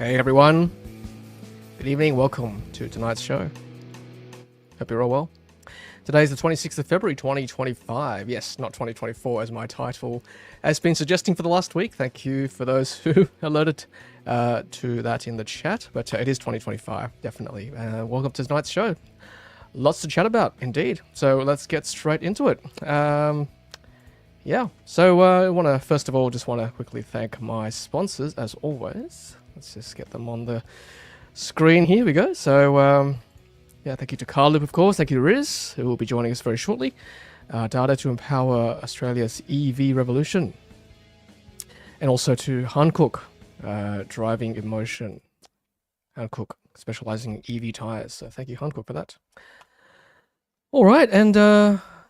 Hey everyone, good evening, welcome to tonight's show. Hope you're all well. Today's the 26th of February 2025, yes, not 2024 as my title has been suggesting for the last week. Thank you for those who alerted to that in the chat, but it is 2025, definitely. Welcome to tonight's show. Lots to chat about, indeed, so let's get straight into it. Yeah, so I want to, first of all, just want to quickly thank my sponsors, as always. Let's just get them on the screen. Here we go. So, yeah, thank you to Carloop, of course. Thank you to Riz, who will be joining us very shortly. Data to empower Australia's EV revolution. And also to Hankook, driving emotion. Hankook, specializing in EV tires. So thank you, Hankook, for that. All right, and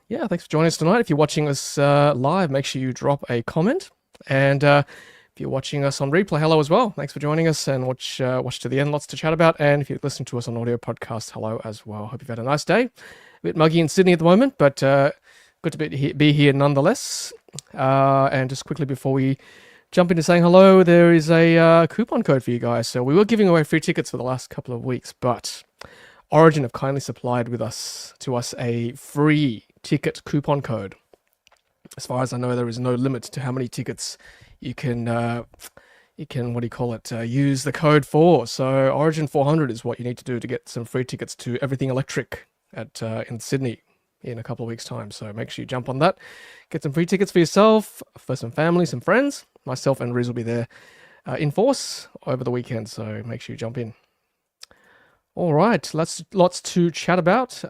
yeah, thanks for joining us tonight. If you're watching us live, make sure you drop a comment. And if you're watching us on replay, hello as well. Thanks for joining us and watch to the end. Lots to chat about. And if you listen to us on audio podcast, hello as well. Hope you've had a nice day. A bit muggy in Sydney at the moment, but good to be here nonetheless. And just quickly before we jump into saying hello, there is a coupon code for you guys. So we were giving away free tickets for the last couple of weeks, but Origin have kindly supplied to us a free ticket coupon code. As far as I know, there is no limit to how many tickets you can use the code for. So Origin 400 is what you need to do to get some free tickets to Everything Electric in Sydney in a couple of weeks' time. So make sure you jump on that, get some free tickets for yourself, for some family, some friends. Myself and Riz will be there in force over the weekend, so make sure you jump in. All right, lots to chat about.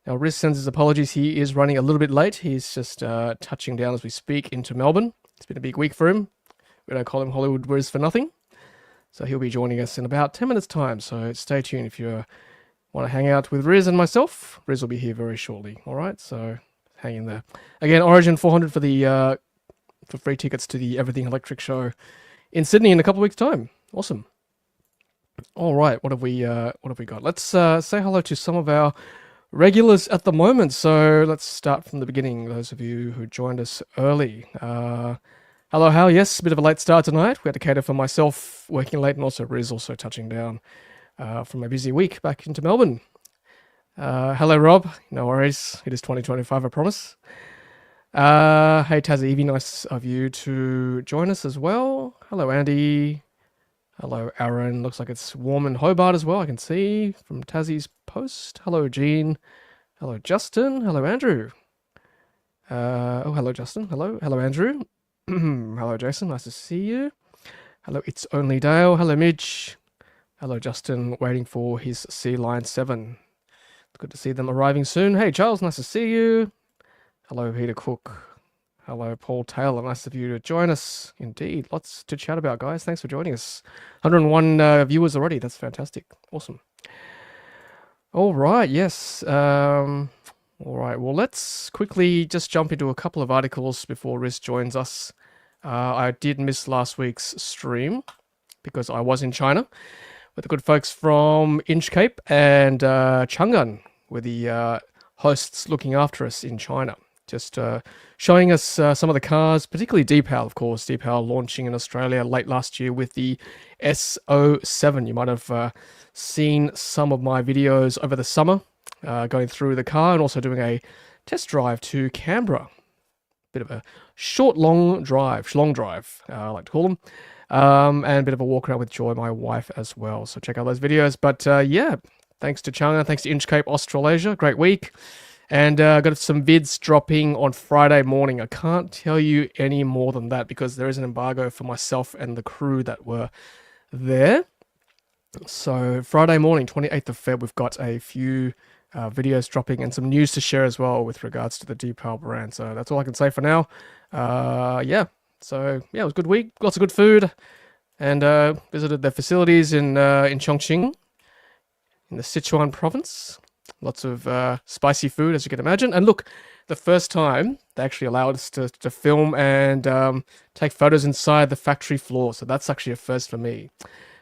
Now, Riz sends his apologies. He is running a little bit late. He's just touching down as we speak into Melbourne. It's been a big week for him. We don't call him Hollywood Riz for nothing. So he'll be joining us in about 10 minutes' time. So stay tuned if you want to hang out with Riz and myself. Riz will be here very shortly. All right, so hang in there. Again, Origin 400 for free tickets to the Everything Electric show in Sydney in a couple of weeks' time. Awesome. All right, what have we got? Let's say hello to some of our regulars at the moment. So let's start from the beginning. Those of you who joined us early. Hello, Hal. Yes, a bit of a late start tonight. We had to cater for myself working late and also Riz also touching down from a busy week back into Melbourne. Hello, Rob. No worries. It is 2025, I promise. Hey, Tassie EV. Nice of you to join us as well. Hello, Andy. Hello, Aaron. Looks like it's warm in Hobart as well. I can see from Tassie's post. Hello, Jean. Hello, Justin. Hello, Andrew. Oh, hello, Justin. Hello, Andrew. Hello, Jason. Nice to see you. Hello, It's Only Dale. Hello, Midge. Hello, Justin. Waiting for his Sealion 7. Good to see them arriving soon. Hey, Charles. Nice to see you. Hello, Peter Cook. Hello, Paul Taylor. Nice of you to join us. Indeed. Lots to chat about, guys. Thanks for joining us. 101 viewers already. That's fantastic. Awesome. All right. Yes. All right. Well, let's quickly just jump into a couple of articles before Riz joins us. I did miss last week's stream because I was in China with the good folks from Inchcape and Changan, were the hosts looking after us in China. Just showing us some of the cars, particularly Deepal, of course. Deepal launching in Australia late last year with the S07. You might have seen some of my videos over the summer going through the car and also doing a test drive to Canberra. Bit of a long drive, I like to call them. And a bit of a walk around with Joy, my wife, as well. So check out those videos. But yeah, thanks to Changan, thanks to Inchcape Australasia. Great week. And got some vids dropping on Friday morning. I can't tell you any more than that because there is an embargo for myself and the crew that were there. So Friday morning, 28th of Feb, we've got a few videos dropping and some news to share as well with regards to the Deepal brand. So that's all I can say for now. Yeah. So yeah, it was a good week. Lots of good food. And visited their facilities in Chongqing, in the Sichuan province. Lots of spicy food, as you can imagine. And look, the first time they actually allowed us to film and take photos inside the factory floor. So that's actually a first for me.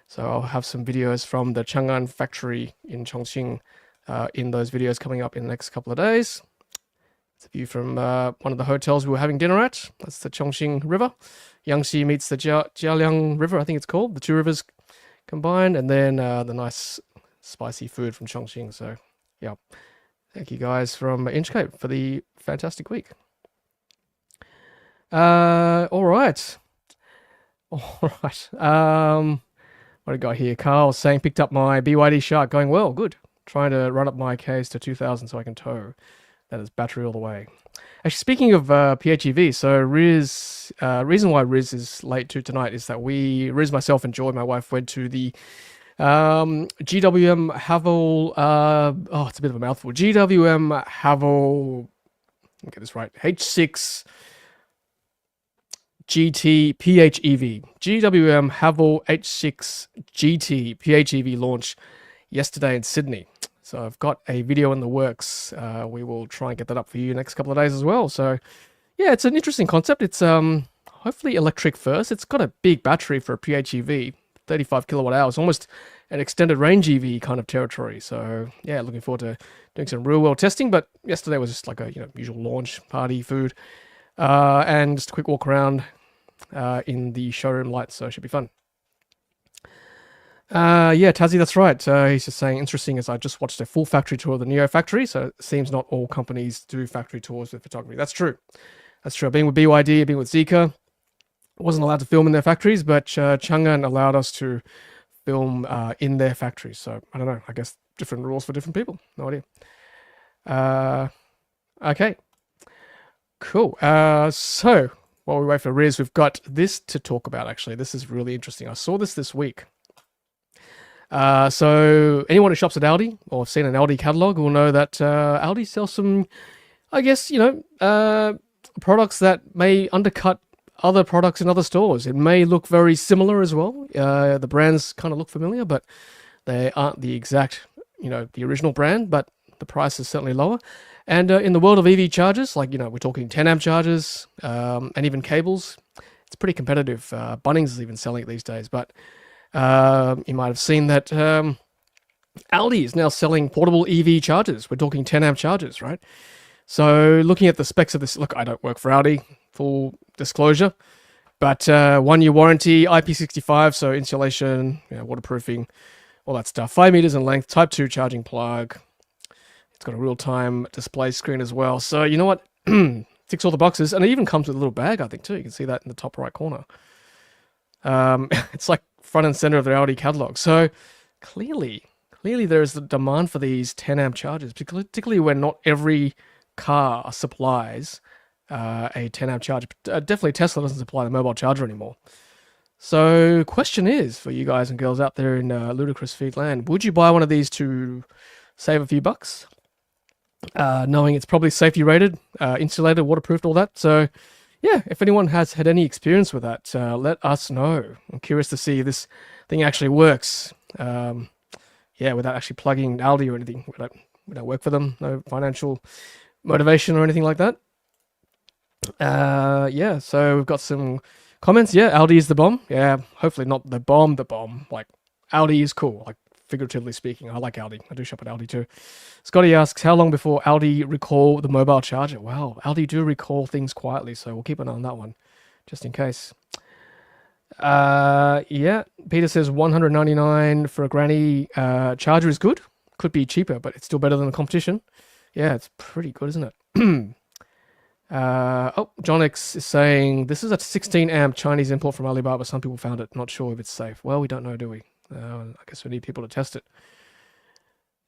So I'll have some videos from the Changan factory in Chongqing in those videos coming up in the next couple of days. It's a view from one of the hotels we were having dinner at. That's the Chongqing River. Yangtze meets the Jialiang River, I think it's called. The two rivers combined. And then the nice spicy food from Chongqing. So, yeah. Thank you guys from Inchcape for the fantastic week. All right. All right. What do I got here? Carl saying, picked up my BYD Shark. Going well. Good. Trying to run up my case to 2,000 so I can tow. That is battery all the way. Actually, speaking of PHEV, so Riz, reason why Riz is late to tonight is that Riz, myself, and Joy, my wife, went to the GWM Havel, it's a bit of a mouthful. GWM Havel, let me get this right, H6 GT PHEV. GWM Havel H6 GT PHEV launch yesterday in Sydney. So I've got a video in the works. We will try and get that up for you next couple of days as well. So yeah, it's an interesting concept. It's hopefully electric first. It's got a big battery for a PHEV, 35 kilowatt hours, almost an extended range EV kind of territory. So yeah, looking forward to doing some real world testing. But yesterday was just like a usual launch party, food, and just a quick walk around in the showroom lights. So it should be fun. Yeah, Tazzy, that's right. He's just saying, interesting as I just watched a full factory tour of the Neo factory. So it seems not all companies do factory tours with photography. That's true. That's true. I've been with BYD, I've been with Zeekr. Wasn't allowed to film in their factories, but Changan allowed us to film in their factories. So I don't know. I guess different rules for different people. No idea. Okay. Cool. So while we wait for Riz, we've got this to talk about, actually. This is really interesting. I saw this week. So anyone who shops at Aldi or have seen an Aldi catalog will know that Aldi sells some, I guess, products that may undercut other products in other stores. It may look very similar as well. The brands kind of look familiar, but they aren't the exact, the original brand, but the price is certainly lower. And in the world of EV chargers, like, we're talking 10 amp chargers and even cables, it's pretty competitive. Bunnings is even selling it these days, but you might have seen that Aldi is now selling portable EV chargers. We're talking 10 amp chargers, right? So looking at the specs of this, look, I don't work for Aldi, full disclosure, but 1 year warranty, IP65, so insulation, waterproofing, all that stuff. 5 meters in length, Type 2 charging plug. It's got a real-time display screen as well. So you know what? Ticks all the boxes, and it even comes with a little bag, I think, too. You can see that in the top right corner. It's like front and center of the Audi catalog. So clearly there is the demand for these 10 amp chargers, particularly when not every car supplies a 10 amp charger. Definitely Tesla doesn't supply the mobile charger anymore. So question is, for you guys and girls out there in Ludicrous Feed land, would you buy one of these to save a few bucks? Knowing it's probably safety rated, insulated, waterproofed, all that. So yeah, if anyone has had any experience with that, let us know. I'm curious to see if this thing actually works. Without actually plugging Aldi or anything. We don't work for them. No financial motivation or anything like that. So we've got some comments. Yeah, Aldi is the bomb. Yeah, hopefully not the bomb. Like, Aldi is cool. Like, figuratively speaking, I like Aldi. I do shop at Aldi too. Scotty asks, how long before Aldi recall the mobile charger? Wow, Aldi do recall things quietly, so we'll keep an eye on that one, just in case. Peter says $199 for a granny charger is good. Could be cheaper, but it's still better than the competition. Yeah, it's pretty good, isn't it? John X is saying, this is a 16 amp Chinese import from Alibaba. Some people found it. Not sure if it's safe. Well, we don't know, do we? I guess we need people to test it.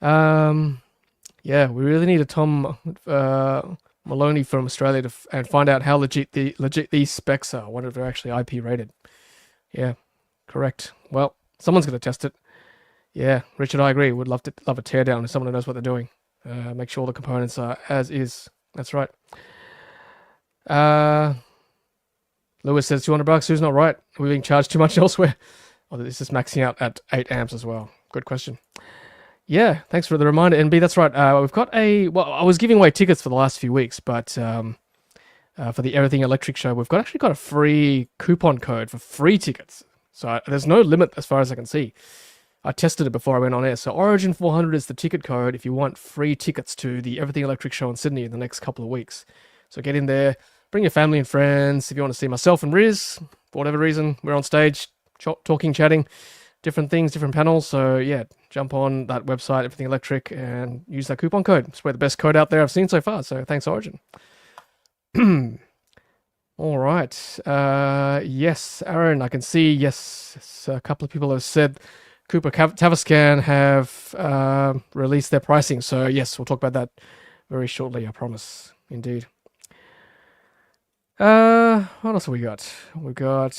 We really need a Tom Maloney from Australia and find out how legit these specs are. I wonder if they're actually IP rated. Yeah, correct. Well, someone's going to test it. Yeah, Richard, I agree. Would love a teardown if someone who knows what they're doing. Make sure all the components are as is. That's right. Lewis says $200. Who's not right? Are we being charged too much elsewhere? Oh, this is maxing out at 8 amps as well. Good question. Yeah, thanks for the reminder, NB. That's right. We've got I was giving away tickets for the last few weeks, but for the Everything Electric show, we've actually got a free coupon code for free tickets. So there's no limit as far as I can see. I tested it before I went on air. So Origin 400 is the ticket code if you want free tickets to the Everything Electric show in Sydney in the next couple of weeks. So get in there, bring your family and friends. If you want to see myself and Riz, for whatever reason, we're on stage talking, chatting, different things, different panels. So yeah, jump on that website, Everything Electric, and use that coupon code. It's the best code out there I've seen so far. So thanks, Origin. All right. Yes, Aaron, I can see. Yes, a couple of people have said Cupra Tavascan have released their pricing. So yes, we'll talk about that very shortly, I promise. Indeed. What else have we got? We got...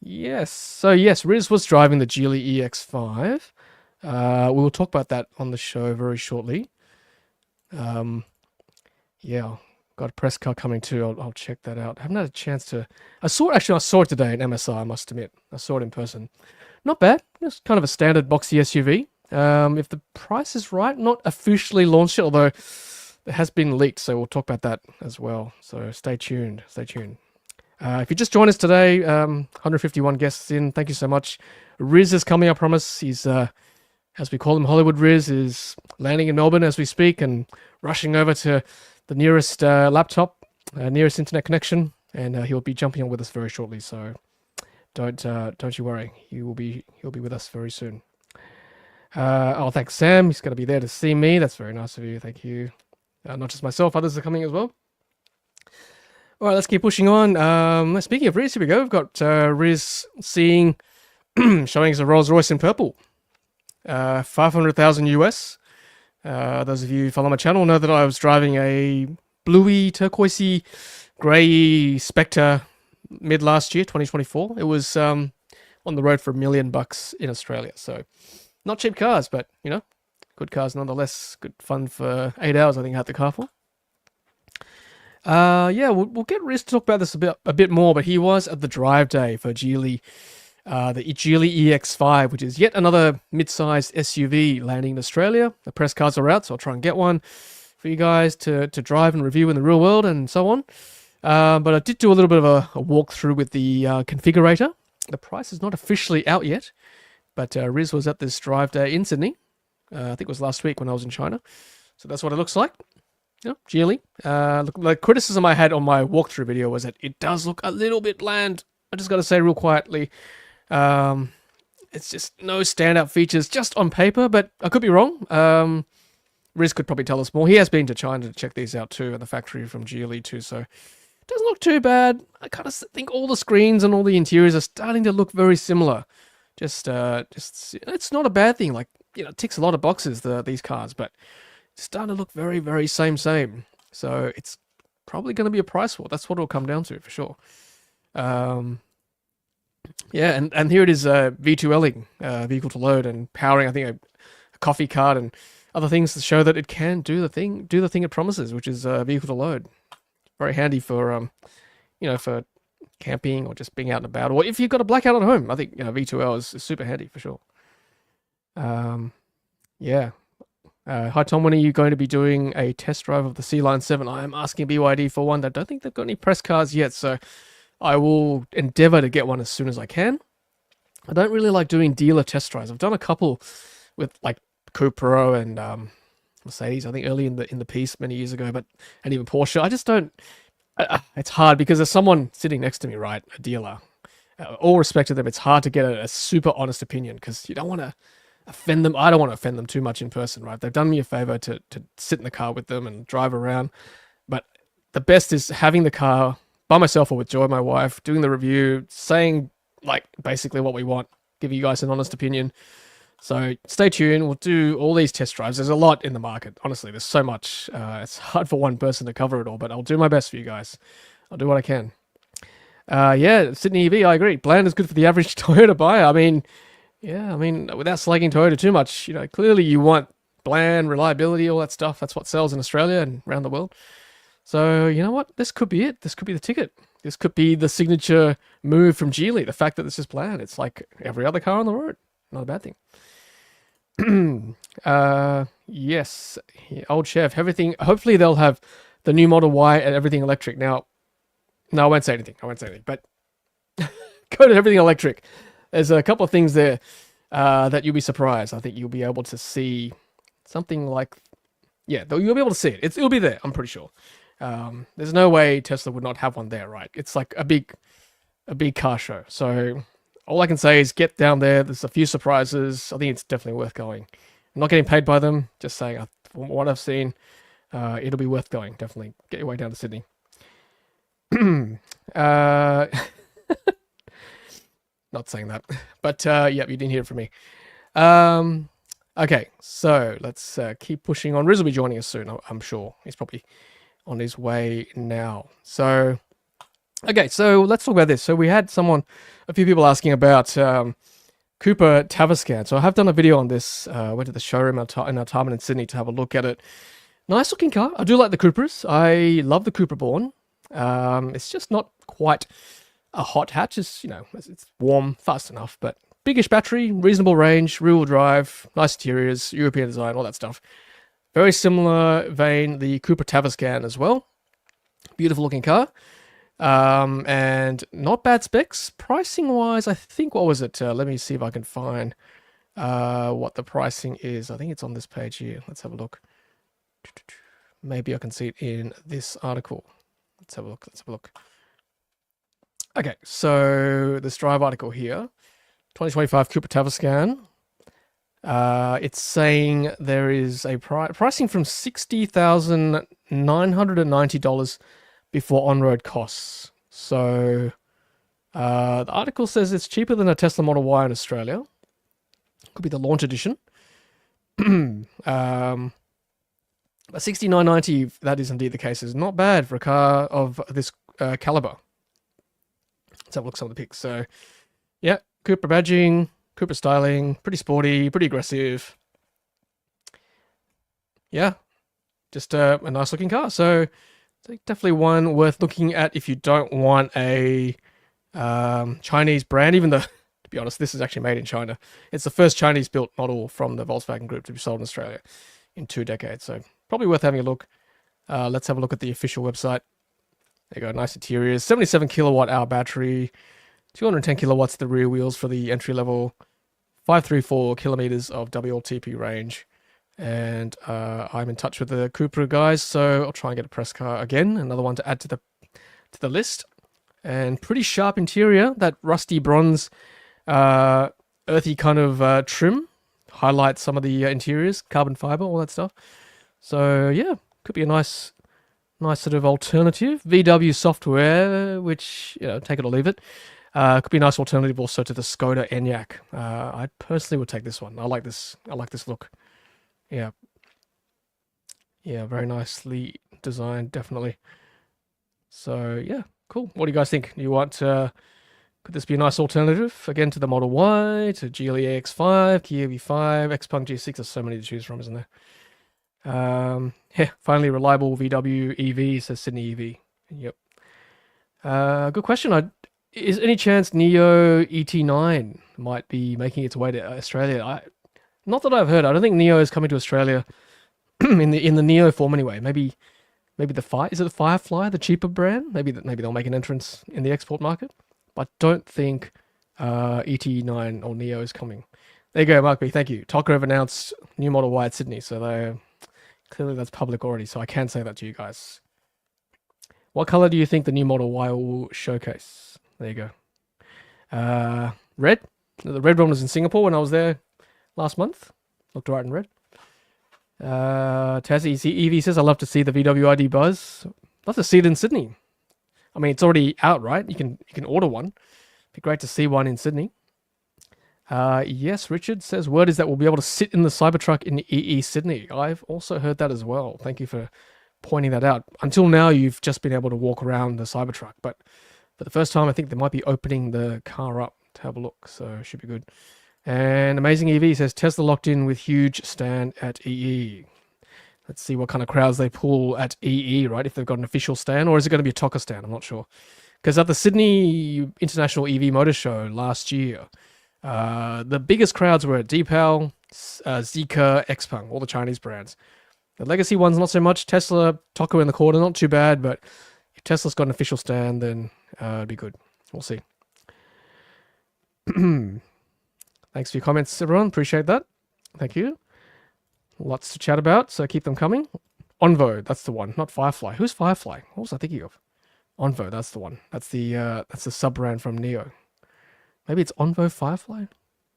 Yes. So yes, Riz was driving the Geely EX5. We will talk about that on the show very shortly. Yeah, got a press car coming too. I'll check that out. I haven't had a chance to... I saw it today in MSI, I must admit. I saw it in person. Not bad. It's kind of a standard boxy SUV. If the price is right, not officially launched yet, although it has been leaked, so we'll talk about that as well. So stay tuned. Stay tuned. If you just joined us today, 151 guests in. Thank you so much. Riz is coming, I promise. He's, as we call him, Hollywood Riz, is landing in Melbourne as we speak and rushing over to the nearest laptop, nearest internet connection, and he'll be jumping on with us very shortly. So don't you worry. He'll be with us very soon. Oh, thanks, Sam. He's going to be there to see me. That's very nice of you. Thank you. Not just myself, others are coming as well. All right, let's keep pushing on. Speaking of Riz, here we go. We've got Riz showing us a Rolls Royce in purple. 500,000 US. Those of you who follow my channel know that I was driving a bluey, turquoisey, grey Spectre mid last year, 2024. It was on the road for $1 million in Australia. So not cheap cars, but you know, good cars nonetheless. Good fun for 8 hours, I think, I had the car for. Yeah, we'll get Riz to talk about this a bit more, but he was at the drive day for Geely, the Geely EX5, which is yet another mid-sized SUV landing in Australia. The press cards are out, so I'll try and get one for you guys to drive and review in the real world and so on. But I did do a little bit of a walkthrough with the configurator. The price is not officially out yet, but Riz was at this drive day in Sydney. I think it was last week when I was in China. So that's what it looks like. Yeah, Geely. The criticism I had on my walkthrough video was that it does look a little bit bland. I just got to say real quietly, it's just no standout features just on paper, but I could be wrong. Riz could probably tell us more. He has been to China to check these out too, and the factory from Geely too, so it doesn't look too bad. I kind of think all the screens and all the interiors are starting to look very similar. Just it's not a bad thing. Like, you know, it ticks a lot of boxes, these cars, but it's starting to look very, very same. So it's probably going to be a price war. That's what it'll come down to for sure. Yeah, and here it is, V2Ling, vehicle to load, and powering, I think, a coffee cart and other things to show that it can do the thing it promises, which is vehicle to load. Very handy for you know, for camping or just being out and about, or if you've got a blackout at home. I think, you know, V2L is super handy for sure. Yeah. Hi Tom, when are you going to be doing a test drive of the Sealion 7? I am asking BYD for one. I don't think they've got any press cars yet, so I will endeavor to get one as soon as I can. I don't really like doing dealer test drives. I've done a couple with like Cupra and Mercedes, I think early in the piece many years ago, and even Porsche. I just don't. It's hard because there's someone sitting next to me, right? A dealer. All respect to them, it's hard to get a super honest opinion because you don't want to offend them. I don't want to offend them too much in person, right? They've done me a favor to sit in the car with them and drive around. But the best is having the car by myself or with Joy, my wife, doing the review, saying like basically what we want, giving you guys an honest opinion. So stay tuned. We'll do all these test drives. There's a lot in the market. Honestly, there's so much. It's hard for one person to cover it all, but I'll do my best for you guys. I'll do what I can. Yeah, Sydney EV, I agree. Bland is good for the average Toyota buyer. I mean, yeah, without slagging Toyota too much, you know, clearly you want bland, reliability, all that stuff. That's what sells in Australia and around the world. So, you know what? This could be it. This could be the ticket. This could be the signature move from Geely. The fact that this is bland. It's like every other car on the road. Not a bad thing. Yes. Yeah, old chef. Everything. Hopefully they'll have the new Model Y and everything electric. Now, no, I won't say anything. But go to everything electric. There's a couple of things there. that you'll be surprised. I think you'll be able to see something like, yeah, you'll be able to see it. It'll be there, I'm pretty sure. There's no way Tesla would not have one there, right? It's like a big car show. So all I can say is get down there. There's a few surprises. I think it's definitely worth going. I'm not getting paid by them. Just saying, from what I've seen, it'll be worth going. Definitely get your way down to Sydney. Not saying that, but yeah, you didn't hear it from me. Okay, so let's keep pushing on. Riz will be joining us soon, I'm sure. He's probably on his way now. So, okay, so let's talk about this. So we had a few people asking about Cupra Tavascan. So I have done a video on this. Went to the showroom in our time in Sydney to have a look at it. Nice looking car. I do like the Cupras. I love the Cupra Born. It's just not quite a hot hatch. It's, it's warm, fast enough, but biggish battery, reasonable range, rear-wheel drive, nice interiors, European design, all that stuff. Very similar vein, the Cupra Tavascan as well. Beautiful looking car. And not bad specs. Pricing-wise, I think, what was it? Let me see if I can find what the pricing is. I think it's on this page here. Let's have a look. Maybe I can see it in this article. Let's have a look. Okay, so this drive article here, 2025 Cupra Tavascan. It's saying there is a pricing from $60,990 before on-road costs. So the article says it's cheaper than a Tesla Model Y in Australia. Could be the launch edition. But $69.90, if that is indeed the case, is not bad for a car of this caliber. Let's have a look at some of the pics. So, yeah, Cupra badging, Cupra styling, pretty sporty, pretty aggressive. Yeah, just a nice looking car. So, definitely one worth looking at if you don't want a Chinese brand, even though, to be honest, this is actually made in China. It's the first Chinese-built model from the Volkswagen Group to be sold in Australia in 2 decades. So, probably worth having a look. Let's have a look at the official website. There you go, nice interiors. 77 kilowatt hour battery, 210 kilowatts the rear wheels for the entry level, 534 kilometers of WLTP range. And I'm in touch with the Cupra guys, so I'll try and get a press car again. Another one to add to the list. And pretty sharp interior, that rusty bronze, earthy kind of trim highlights some of the interiors, carbon fiber, all that stuff. So yeah, could be a nice sort of alternative. VW software, which, take it or leave it. Could be a nice alternative also to the Skoda Enyaq. I personally would take this one. I like this look. Yeah. Yeah, very nicely designed, definitely. So, yeah, cool. What do you guys think? Do you want, could this be a nice alternative, again, to the Model Y, to Geely EX5, Kia EV5, Xpeng G6? There's so many to choose from, isn't there? Yeah, finally reliable VW EV, says Sydney EV. Yep. Good question. Is any chance Neo ET9 might be making its way to Australia? Not that I've heard. I don't think Neo is coming to Australia in the Neo form anyway. Maybe is it the Firefly, the cheaper brand? Maybe they'll make an entrance in the export market. But I don't think ET9 or Neo is coming. There you go, Mark B. Thank you. Tocker have announced new Model Y at Sydney, so clearly that's public already, so I can say that to you guys. What color do you think the new Model Y will showcase? There you go. Red. The red one was in Singapore when I was there last month. Looked right in red. Tassie EV says, I love to see the VW ID Buzz. Love to see it in Sydney. I mean, it's already out, right? You can order one. Be great to see one in Sydney. Yes, Richard says, word is that we'll be able to sit in the Cybertruck in EE Sydney. I've also heard that as well. Thank you for pointing that out. Until now, you've just been able to walk around the Cybertruck, but for the first time, I think they might be opening the car up to have a look, so it should be good. And Amazing EV says, Tesla locked in with huge stand at EE. Let's see what kind of crowds they pull at EE, right? If they've got an official stand, or is it going to be a Tocker stand? I'm not sure. Because at the Sydney International EV Motor Show last year, the biggest crowds were at Deepal, Zeekr, Xpeng, all the Chinese brands. The legacy ones, not so much. Tesla, Tocker in the corner, not too bad, but if Tesla's got an official stand, then it'd be good. We'll see. Thanks for your comments, everyone. Appreciate that. Thank you. Lots to chat about, so keep them coming. Onvo, that's the one, not Firefly. Who's Firefly? What was I thinking of? Onvo, that's the one. That's the sub-brand from Neo. Maybe it's Onvo Firefly?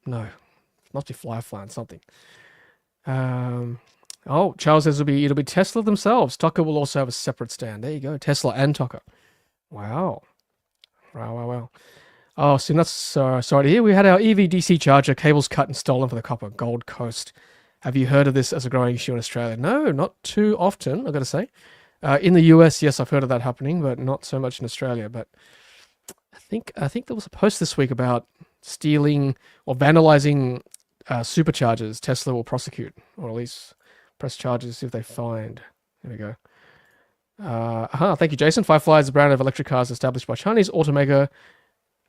No. It must be Firefly and something. Oh, Charles says it'll be Tesla themselves. Tucker will also have a separate stand. There you go. Tesla and Tucker. Wow. Wow. Oh, Sim, that's sorry to hear. We had our EV DC charger cables cut and stolen from the copper Gold Coast. Have you heard of this as a growing issue in Australia? No, not too often, I've got to say. In the US, yes, I've heard of that happening, but not so much in Australia. But I think there was a post this week about stealing or vandalizing superchargers. Tesla will prosecute, or at least press charges if they find. There we go. Thank you, Jason. Firefly is a brand of electric cars established by Chinese automaker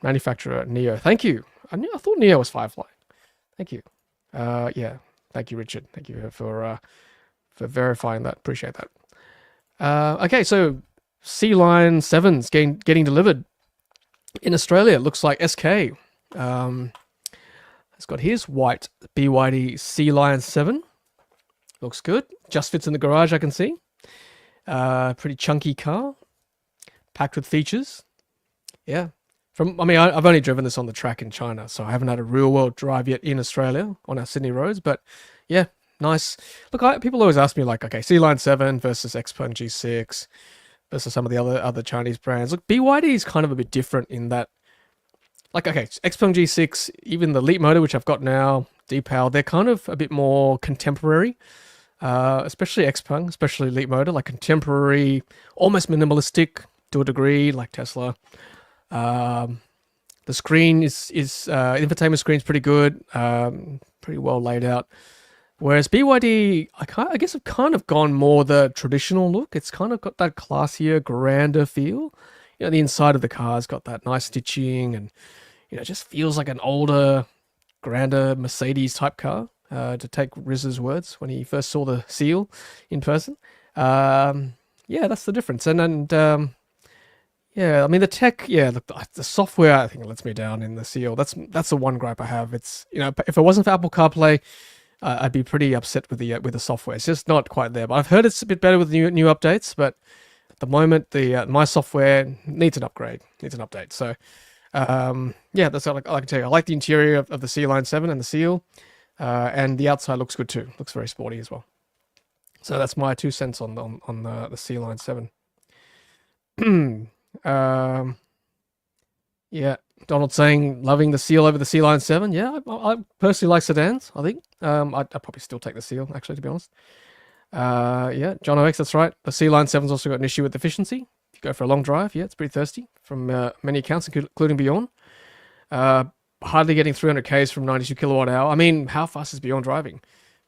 manufacturer Neo. Thank you. I thought Neo was Firefly. Thank you. Yeah. Thank you, Richard. Thank you for verifying that. Appreciate that. Okay, so Sealion 7's getting delivered in Australia. Looks like SK. It's got his white BYD Sealion 7. Looks good. Just fits in the garage, I can see. Pretty chunky car. Packed with features. Yeah. I've only driven this on the track in China, so I haven't had a real-world drive yet in Australia on our Sydney roads, but yeah, nice. Look, people always ask me, like, okay, Sealion 7 versus Xpeng G6 versus some of the other Chinese brands. Look, BYD is kind of a bit different in that, like, okay, Xpeng G6, even the Leap motor, which I've got now, depower, they're kind of a bit more contemporary, especially Xpeng, especially Leap motor, like contemporary, almost minimalistic to a degree, like Tesla. The screen is infotainment screen's pretty good, pretty well laid out. Whereas BYD, I guess I've kind of gone more the traditional look. It's kind of got that classier, grander feel. You know, the inside of the car's got that nice stitching, and you know, it just feels like an older, grander Mercedes type car. To take Riz's words when he first saw the Seal in person. Yeah, that's the difference. Yeah, I mean the tech. Yeah, look, the software I think lets me down in the Seal. That's the one gripe I have. It's, you know, if it wasn't for Apple CarPlay, I'd be pretty upset with the software. It's just not quite there. But I've heard it's a bit better with new updates. But at the moment, my software needs an upgrade, needs an update. So yeah, that's all I can tell you. I like the interior of the Sealion 7 and the Seal, and the outside looks good too. Looks very sporty as well. So that's my 2 cents on the Sealion 7. Yeah, Donald saying loving the Seal over the Sealion 7. Yeah, I personally like sedans. I think I'd probably still take the Seal, actually, to be honest. Yeah, John OX, that's right. The Sealion 7's also got an issue with efficiency. If you go for a long drive, yeah, it's pretty thirsty from many accounts, including Beyond. Hardly getting 300 Ks from 92 kilowatt hour. I mean, how fast is Beyond driving?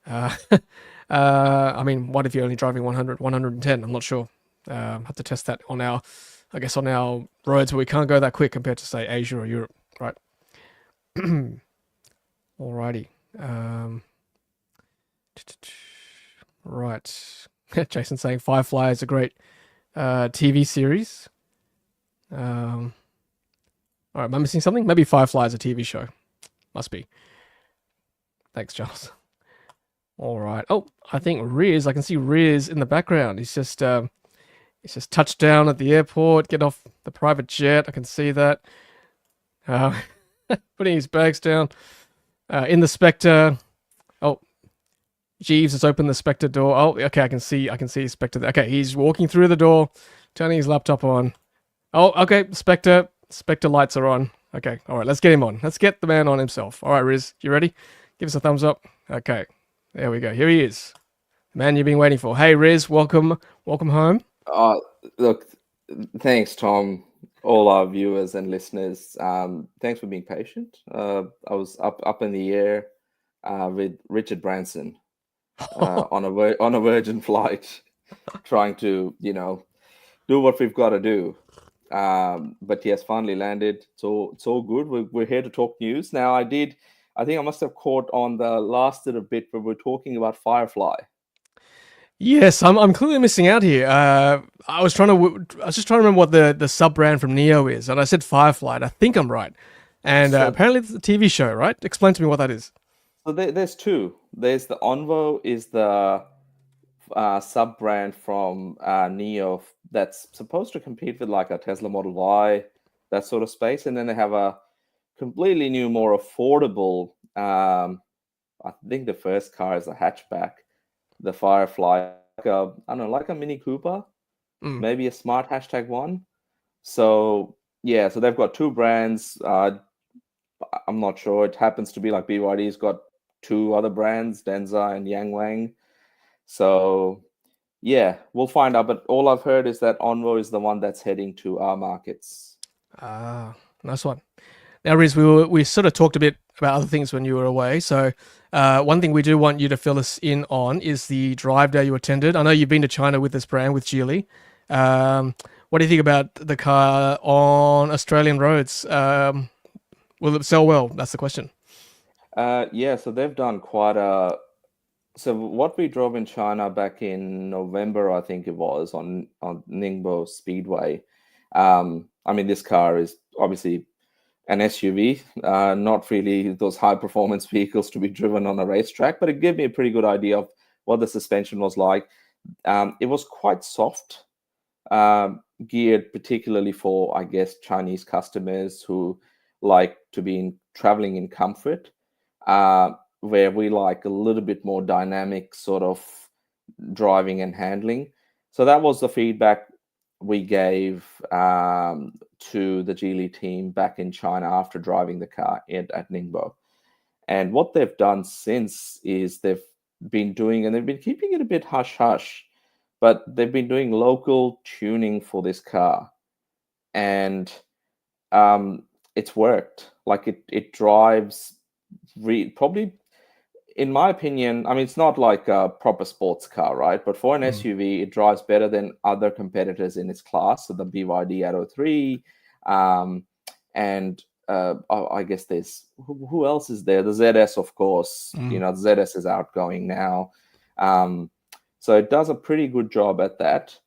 I mean, what if you're only driving 100, 110? I'm not sure. Have to test that on our roads where we can't go that quick compared to, say, Asia or Europe, right? Alrighty. Right. Jason saying Firefly is a great TV series. All right, am I missing something? Maybe Firefly is a TV show. Must be. Thanks, Charles. All right. Oh, I think Riz. I can see Riz in the background. He's just touched down at the airport, get off the private jet. I can see that. Putting his bags down. In the Spectre. Oh, Jeeves has opened the Spectre door. Oh, okay, I can see his Spectre there. Okay, he's walking through the door, turning his laptop on. Oh, okay, Spectre lights are on. Okay, all right, let's get him on. Let's get the man on himself. All right, Riz, you ready? Give us a thumbs up. Okay, there we go. Here he is. The man you've been waiting for. Hey, Riz, welcome home. Look, thanks, Tom, all our viewers and listeners. Thanks for being patient. I was up in the air with Richard Branson on a Virgin flight, trying to, do what we've got to do. But yes, finally landed. So it's all good. We're here to talk news. Now, I think I must have caught on the last little bit where we're talking about Firefly. Yes, I'm clearly missing out here. I was just trying to remember what the sub brand from Neo is, and I said Firefly. And I think I'm right. And So, apparently it's a TV show, right? Explain to me what that is. there's two. There's the Onvo is the sub brand from Neo that's supposed to compete with like a Tesla Model Y, that sort of space, and then they have a completely new, more affordable. I think the first car is a hatchback, the Firefly, like I don't know, like a Mini Cooper, Mm. maybe a Smart #1. So yeah, so they've got two brands. I'm not sure. It happens to be like BYD's got two other brands, Denza and Yangwang. So yeah, we'll find out. But all I've heard is that Onvo is the one that's heading to our markets. Ah, nice one. Now, Riz, we sort of talked a bit about other things when you were away. So, one thing we do want you to fill us in on is the drive day you attended. I know you've been to China with this brand with Geely. What do you think about the car on Australian roads? Will it sell well? That's the question. Yeah, so they've done quite a. So what we drove in China back in November, I think it was on Ningbo Speedway. I mean, this car is obviously an SUV, not really those high performance vehicles to be driven on a racetrack, but it gave me a pretty good idea of what the suspension was like. It was quite soft, geared particularly for, I guess, Chinese customers who like to be traveling in comfort, where we like a little bit more dynamic sort of driving and handling. So that was the feedback we gave to the Geely team back in China after driving the car at Ningbo. And what they've done since is they've been doing, and they've been keeping it a bit hush hush, but they've been doing local tuning for this car, and it's worked. Like it drives probably, in my opinion, I mean, it's not like a proper sports car, right? But for an Mm. SUV, it drives better than other competitors in its class. So the BYD Atto 3, um, and I guess there's who else is there? The ZS, of course. Mm. The ZS is outgoing now. Um, so it does a pretty good job at that.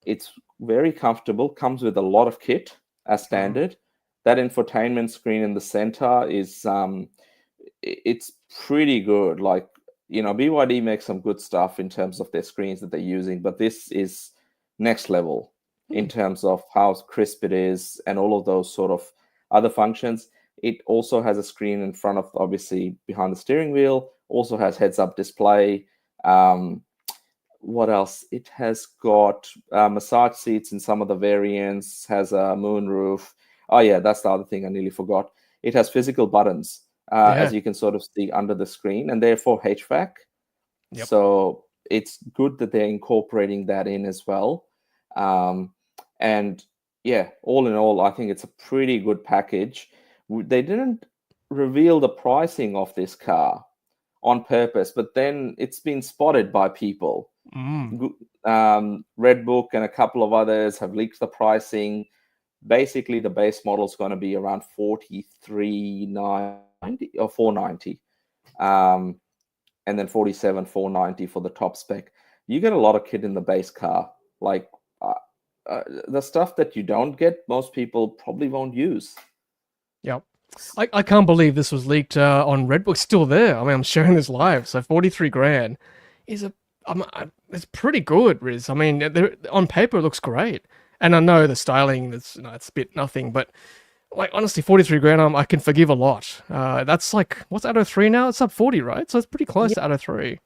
It's very comfortable, comes with a lot of kit as Oh. standard. That infotainment screen in the center is it's pretty good. Like, BYD makes some good stuff in terms of their screens that they're using, but this is next level in Mm. terms of how crisp it is and all of those sort of other functions. It also has a screen in front of, obviously, behind the steering wheel, also has heads up display. Um, what else? It has got massage seats in some of the variants, has a moonroof. Oh, yeah, that's the other thing I nearly forgot. It has physical buttons, Yeah. as you can sort of see under the screen, and therefore HVAC. Yep. So it's good that they're incorporating that in as well. Um, and yeah, all in all, I think it's a pretty good package. They didn't reveal the pricing of this car on purpose, but then it's been spotted by people. Mm. Redbook and a couple of others have leaked the pricing. Basically, the base model is going to be around 43,990 or 490, and then 47,490 for the top spec. You get a lot of kit in the base car, like the stuff that you don't get, most people probably won't use. Yep. I can't believe this was leaked on Redbook. It's still there. I mean, I'm showing this live. So 43 grand is it's pretty good, Riz. I mean, on paper it looks great, and I know the styling it's a bit nothing, but like honestly, 43 grand I can forgive a lot. That's like what's Atto 3 now? It's up 40, right? So it's pretty close Yeah, to Atto 3.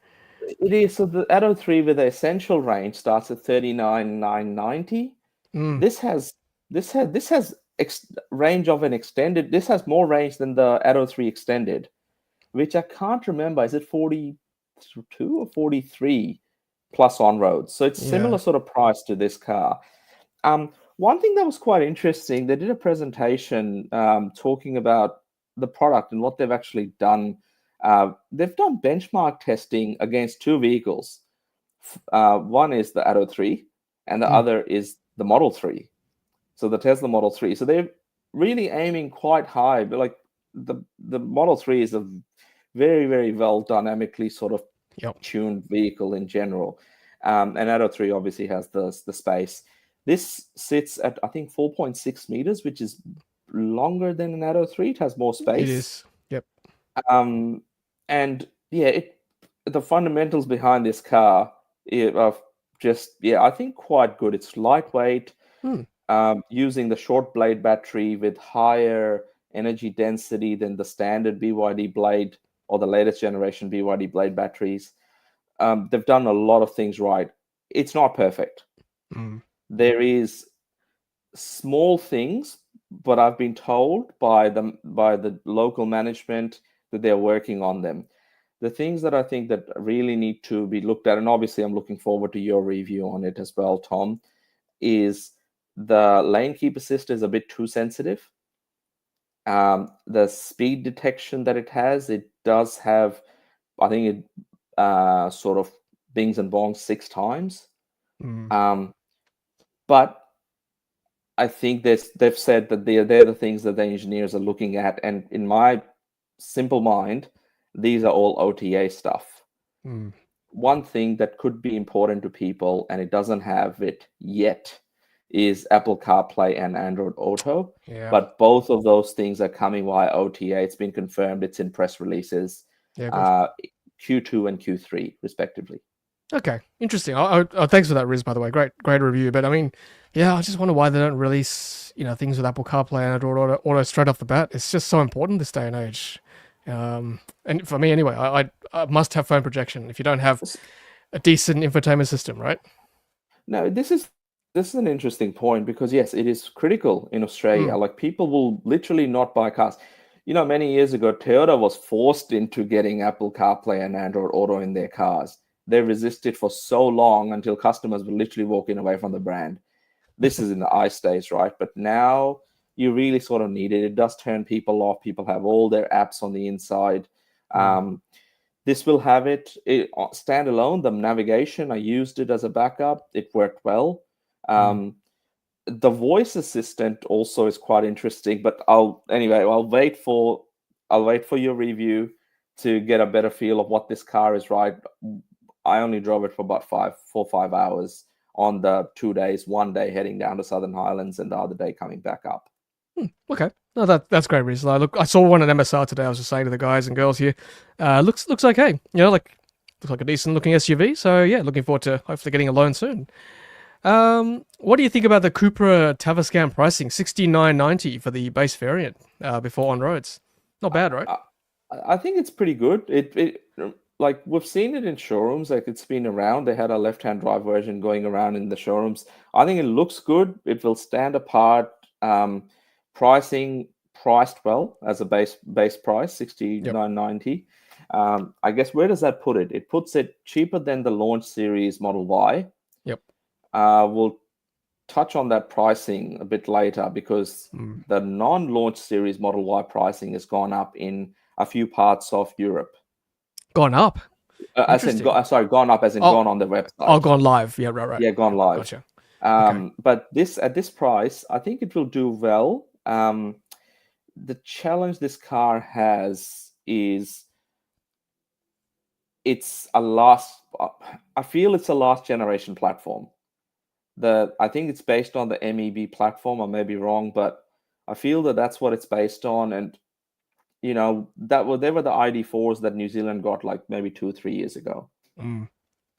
it is. So the Atto 3 with the essential range starts at 39,990. Mm. This has range of an extended. This has more range than the Atto 3 extended, which I can't remember. Is it 42 or 43 plus on road? So it's Yeah. similar sort of price to this car. One thing that was quite interesting, they did a presentation talking about the product and what they've actually done. They've done benchmark testing against two vehicles. One is the Atto 3, and the Mm. other is the Model 3. So the Tesla Model 3. So they're really aiming quite high. But like the Model 3 is a very, very well dynamically sort of Yep. tuned vehicle in general. And Atto 3 obviously has the space. This sits at, I think, 4.6 meters, which is longer than an Atto 3. It has more It space. is. Yep. And yeah, the fundamentals behind this car are just, I think quite good. It's lightweight, Hmm. using the short blade battery with higher energy density than the standard BYD blade or the latest generation BYD blade batteries. They've done a lot of things right. It's not perfect. Mm. There is small things, but I've been told by the local management that they're working on them. The things that I think that really need to be looked at, and obviously I'm looking forward to your review on it as well, Tom, is the lane keep assist is a bit too sensitive. The speed detection that it does have, I think it sort of bings and bongs 6 times. Mm. But I think they've said that they're the things that the engineers are looking at, and in my simple mind, these are all OTA stuff. Mm. One thing that could be important to people, and it doesn't have it yet, is Apple CarPlay and Android Auto. Yeah. But both of those things are coming via OTA. It's been confirmed. It's in press releases, Yeah. Good. Q2 and Q3, respectively. Okay, interesting. Thanks for that, Riz. By the way, great review. But I mean, yeah, I just wonder why they don't release things with Apple CarPlay and Android Auto straight off the bat. It's just so important this day and age. And for me anyway, I must have phone projection. If you don't have a decent infotainment system, right? No, this is an interesting point because yes, it is critical in Australia. Mm. Like people will literally not buy cars. Many years ago, Toyota was forced into getting Apple CarPlay and Android Auto in their cars. They resisted for so long until customers were literally walking away from the brand. This is in the ice days, right? But now you really sort of need it. It does turn people off. People have all their apps on the inside. This will have it standalone. The navigation, I used it as a backup. It worked well. The voice assistant also is quite interesting, but I'll wait for your review to get a better feel of what this car is. Right, I only drove it for about 4 or 5 hours on the 2 days. One day heading down to Southern Highlands, and the other day coming back up. Okay, no, that's great, Riz. I saw one at MSR today. I was just saying to the guys and girls here, looks okay. Looks like a decent looking SUV. So yeah, looking forward to hopefully getting a loan soon. What do you think about the Cupra Tavascan pricing? $69.90 for the base variant before on roads. Not bad, right? I think it's pretty good. It like we've seen it in showrooms. Like it's been around. They had a left-hand drive version going around in the showrooms. I think it looks good. It will stand apart. Pricing priced well as a base price, $69.90. I guess where does that put it? It puts it cheaper than the launch series Model Y. Yep. We'll touch on that pricing a bit later because the non-launch series Model Y pricing has gone up in a few parts of Europe. Gone up? Gone up as in gone on the website. Oh, gone live. Yeah, right. Yeah, gone live. Gotcha. But at this price, I think it will do well. The challenge this car has is I feel it's a last generation platform. I think it's based on the MEB platform. I may be wrong, but I feel that's what it's based on. And they were the ID4s that New Zealand got like maybe 2 or 3 years ago.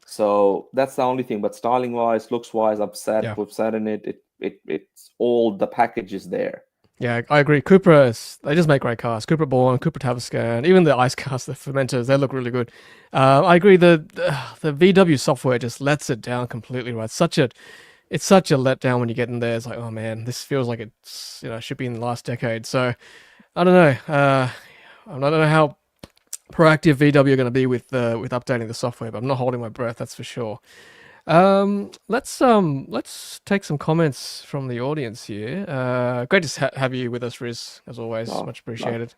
So that's the only thing. But styling wise, looks wise, we've sat in it. It's all the package is there. Yeah, I agree. Cupra, they just make great cars. Cupra Born, Cupra Tavascan, even the ICE cars, the Fermenters, they look really good. I agree. The VW software just lets it down completely. Right, it's such a letdown when you get in there. It's like, oh man, this feels like it's should be in the last decade. So I don't know. I don't know how proactive VW are going to be with updating the software, but I'm not holding my breath. That's for sure. Let's take some comments from the audience here. Great to have you with us, Riz, as always. Much appreciated.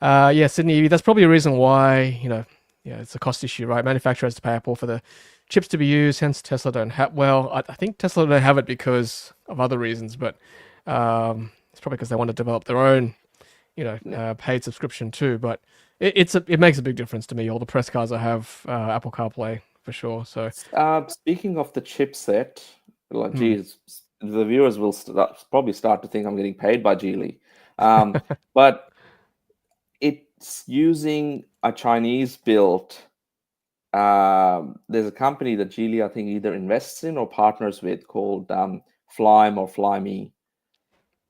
Yeah, Sydney EV, that's probably a reason why, it's a cost issue, right? Manufacturer has to pay Apple for the chips to be used, hence Tesla don't have, I think Tesla don't have it because of other reasons, but it's probably because they want to develop their own, paid subscription too, but it makes a big difference to me. All the press cars I have Apple CarPlay for sure. So speaking of the chipset, geez, the viewers will probably start to think I'm getting paid by Geely. But it's using a Chinese built. There's a company that Geely, I think, either invests in or partners with called Flyme or Flyme.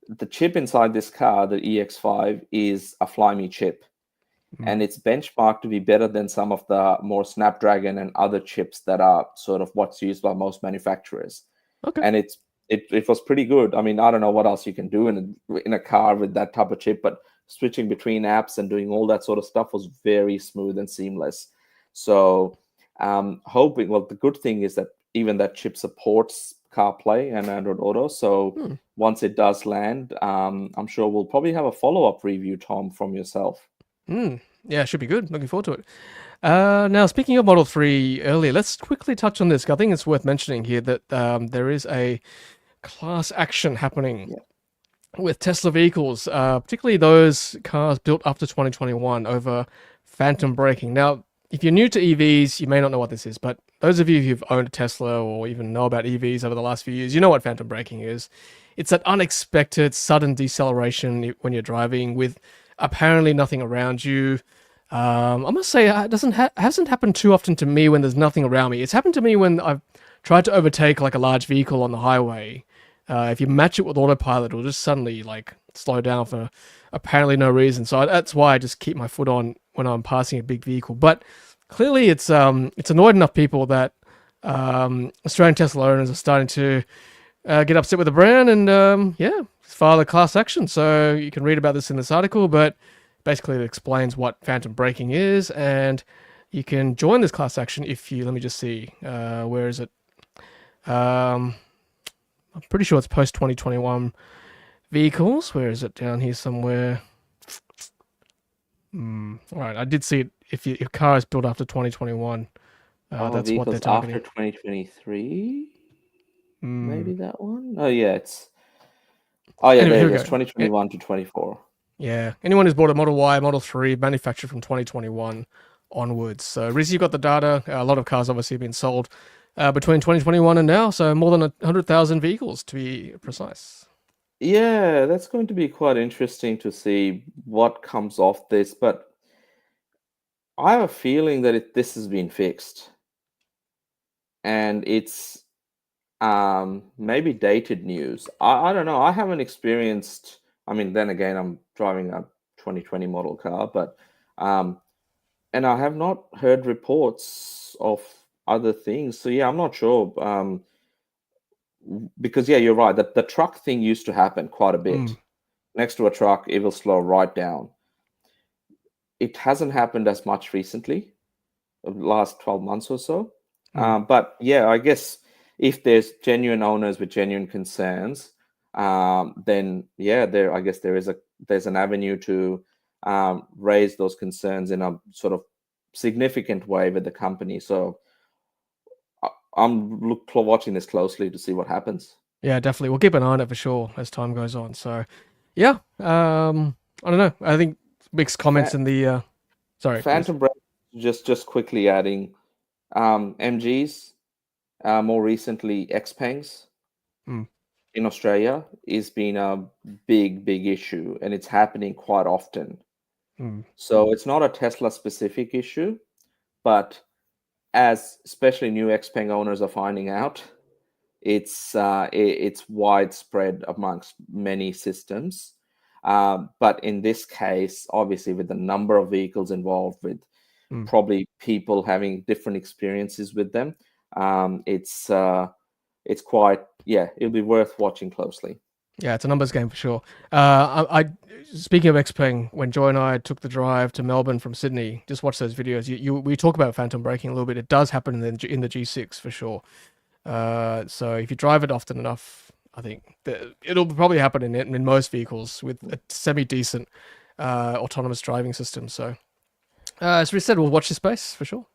The chip inside this car, the EX5, is a Flyme chip, and it's benchmarked to be better than some of the more Snapdragon and other chips that are sort of what's used by most manufacturers. Okay. And it was pretty good. I mean, I don't know what else you can do in a car with that type of chip, but switching between apps and doing all that sort of stuff was very smooth and seamless. So hoping, well, the good thing is that even that chip supports CarPlay and Android Auto. So once it does land, I'm sure we'll probably have a follow-up review, Tom, from yourself. Yeah, it should be good. Looking forward to it. Now, speaking of Model 3 earlier, let's quickly touch on this. I think it's worth mentioning here that there is a class action happening with Tesla vehicles, particularly those cars built after 2021 over phantom braking. Now, if you're new to EVs, you may not know what this is, but those of you who've owned a Tesla or even know about EVs over the last few years, you know what phantom braking is. It's that unexpected, sudden deceleration when you're driving with apparently nothing around you. I must say, it hasn't happened too often to me when there's nothing around me. It's happened to me when I've tried to overtake like a large vehicle on the highway. If you match it with Autopilot, it'll just suddenly like slow down for apparently no reason. So that's why I just keep my foot on when I'm passing a big vehicle. But clearly, it's annoyed enough people that Australian Tesla owners are starting to get upset with the brand and file a class action. So you can read about this in this article, but basically it explains what phantom braking is, and you can join this class action if you, let me just see, where is it? I'm pretty sure it's post 2021 vehicles. Where is it? Down here somewhere. All right, I did see it. If your car is built after 2021, that's what they're targeting. After 2023, maybe that one. Oh yeah, anyway, there it is. 2021 to 24. Yeah, anyone who's bought a Model Y, Model 3, manufactured from 2021 onwards. So, Riz, you got the data. A lot of cars obviously have been sold between 2021 and now, so more than 100,000 vehicles to be precise. Yeah, that's going to be quite interesting to see what comes off this, but I have a feeling that this has been fixed, and it's maybe dated news. I don't know. I haven't experienced. I mean, then again, I'm driving a 2020 model car, but and I have not heard reports of other things. So yeah, I'm not sure. Because yeah, you're right. That the truck thing used to happen quite a bit. Next to a truck, it will slow right down. It hasn't happened as much recently, the last 12 months or so. But yeah, I guess if there's genuine owners with genuine concerns, then yeah, I guess there's an avenue to raise those concerns in a sort of significant way with the company. So I'm watching this closely to see what happens. Yeah, definitely. We'll keep an eye on it for sure as time goes on. So, yeah, I don't know. I think mixed comments in the. Sorry. Phantom brake. Just quickly adding, MGs, more recently Xpengs in Australia has been a big issue, and it's happening quite often. So it's not a Tesla specific issue, but as especially new Xpeng owners are finding out, it's widespread amongst many systems. But in this case, obviously, with the number of vehicles involved, with probably people having different experiences with them, it's quite, it'll be worth watching closely. Yeah, it's a numbers game for sure. I speaking of Xpeng, when Joy and I took the drive to Melbourne from Sydney, just watch those videos. We talk about phantom braking a little bit. It does happen in the G6 for sure. So if you drive it often enough, I think it'll probably happen in most vehicles with a semi-decent autonomous driving system. So as we said, we'll watch this space for sure.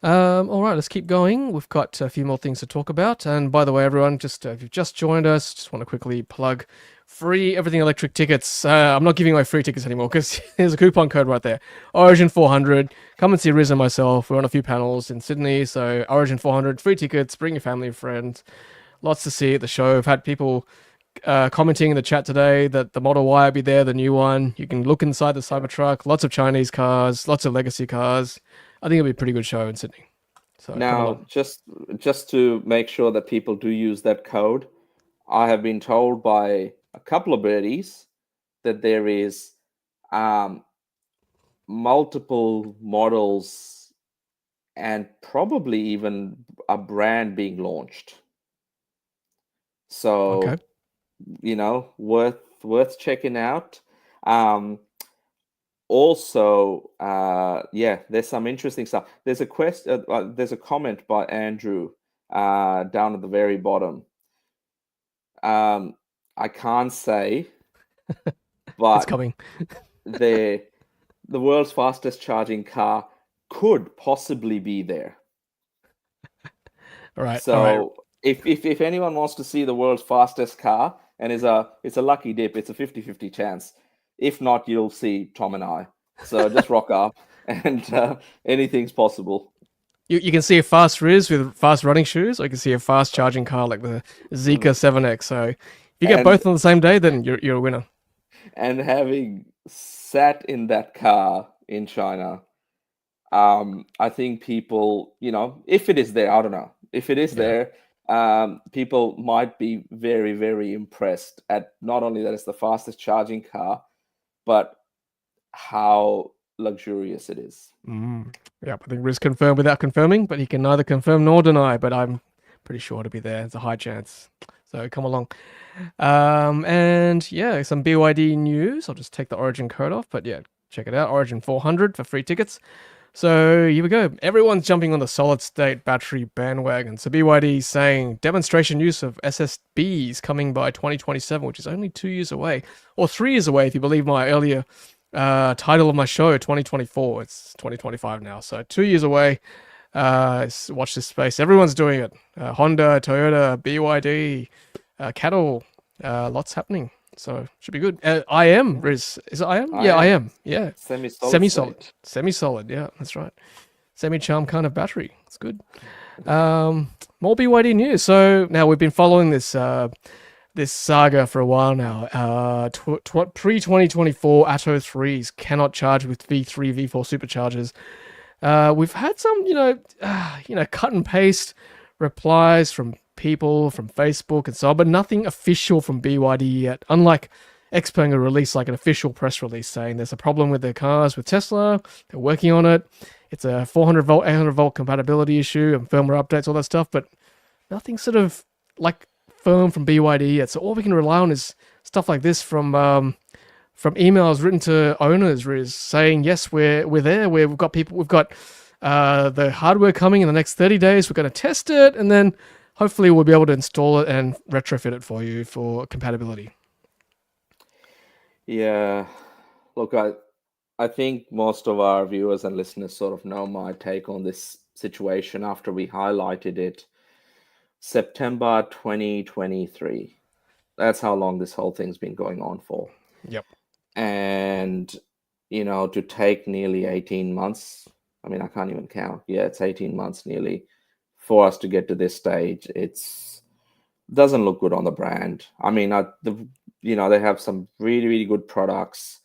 All right, let's keep going. We've got a few more things to talk about. And by the way, everyone, just if you've just joined us, just want to quickly plug free Everything Electric tickets. I'm not giving away free tickets anymore because there's a coupon code right there. Origin 400. Come and see Riz and myself. We're on a few panels in Sydney. So Origin 400, free tickets. Bring your family and friends. lots to see at the show. I've had people commenting in the chat today that the Model Y will be there, the new one. You can look inside the Cybertruck. Lots of Chinese cars, lots of legacy cars. I think it'll be a pretty good show in Sydney. So come Now, along. just to make sure that people do use that code, I have been told by a couple of birdies that there is multiple models and probably even a brand being launched. So, Okay. worth checking out. Also, there's some interesting stuff. There's a comment by Andrew down at the very bottom. I can't say, It's but coming. the world's fastest charging car could possibly be there. All right. So if anyone wants to see the world's fastest car, and it's a lucky dip, it's a 50-50 chance. If not, you'll see Tom and I. So just rock up, and anything's possible. You can see a fast Riz with fast running shoes, or you can see a fast charging car like the Zeekr 7X. So if you get both on the same day, then you're a winner. And having sat in that car in China, I think people, if it is there, I don't know. If it is there, people might be very, very impressed at not only that it's the fastest charging car, but how luxurious it is. Yeah, I think Riz confirmed without confirming, but he can neither confirm nor deny. But I'm pretty sure to be there. It's a high chance. So come along. And yeah, some BYD news. I'll just take the Origin code off, but yeah, check it out. Origin 400 for free tickets. So here we go. Everyone's jumping on the solid state battery bandwagon. So BYD saying demonstration use of SSBs coming by 2027, which is only 2 years away, or 3 years away if you believe my earlier title of my show, 2024. It's 2025 now, so 2 years away. Watch this space. Everyone's doing it. Honda, Toyota, BYD, Cattle. Lots happening. So should be good. IM, Riz. Is it IM? Yeah, IM. Yeah. Semi-solid. Yeah, that's right. Semi-charm kind of battery. It's good. More BYD news. So now we've been following this this saga for a while now. Pre-2024 Atto 3s cannot charge with V3, V4 superchargers. We've had some, cut and paste replies from people from Facebook and so on, but nothing official from BYD yet. Unlike Xpeng, who released like an official press release saying there's a problem with their cars with Tesla, they're working on it. It's a 400 volt, 800 volt compatibility issue and firmware updates, all that stuff, but nothing sort of like firm from BYD yet. So all we can rely on is stuff like this from emails written to owners, Riz, saying yes, we're there. We've got the hardware coming in the next 30 days. We're going to test it, and then hopefully we'll be able to install it and retrofit it for you for compatibility. Yeah, look, I think most of our viewers and listeners sort of know my take on this situation after we highlighted it. September 2023. That's how long this whole thing's been going on for. Yep. And, to take nearly 18 months, I mean, I can't even count. Yeah, it's 18 months nearly for us to get to this stage. Doesn't look good on the brand. I mean, they have some really, really good products,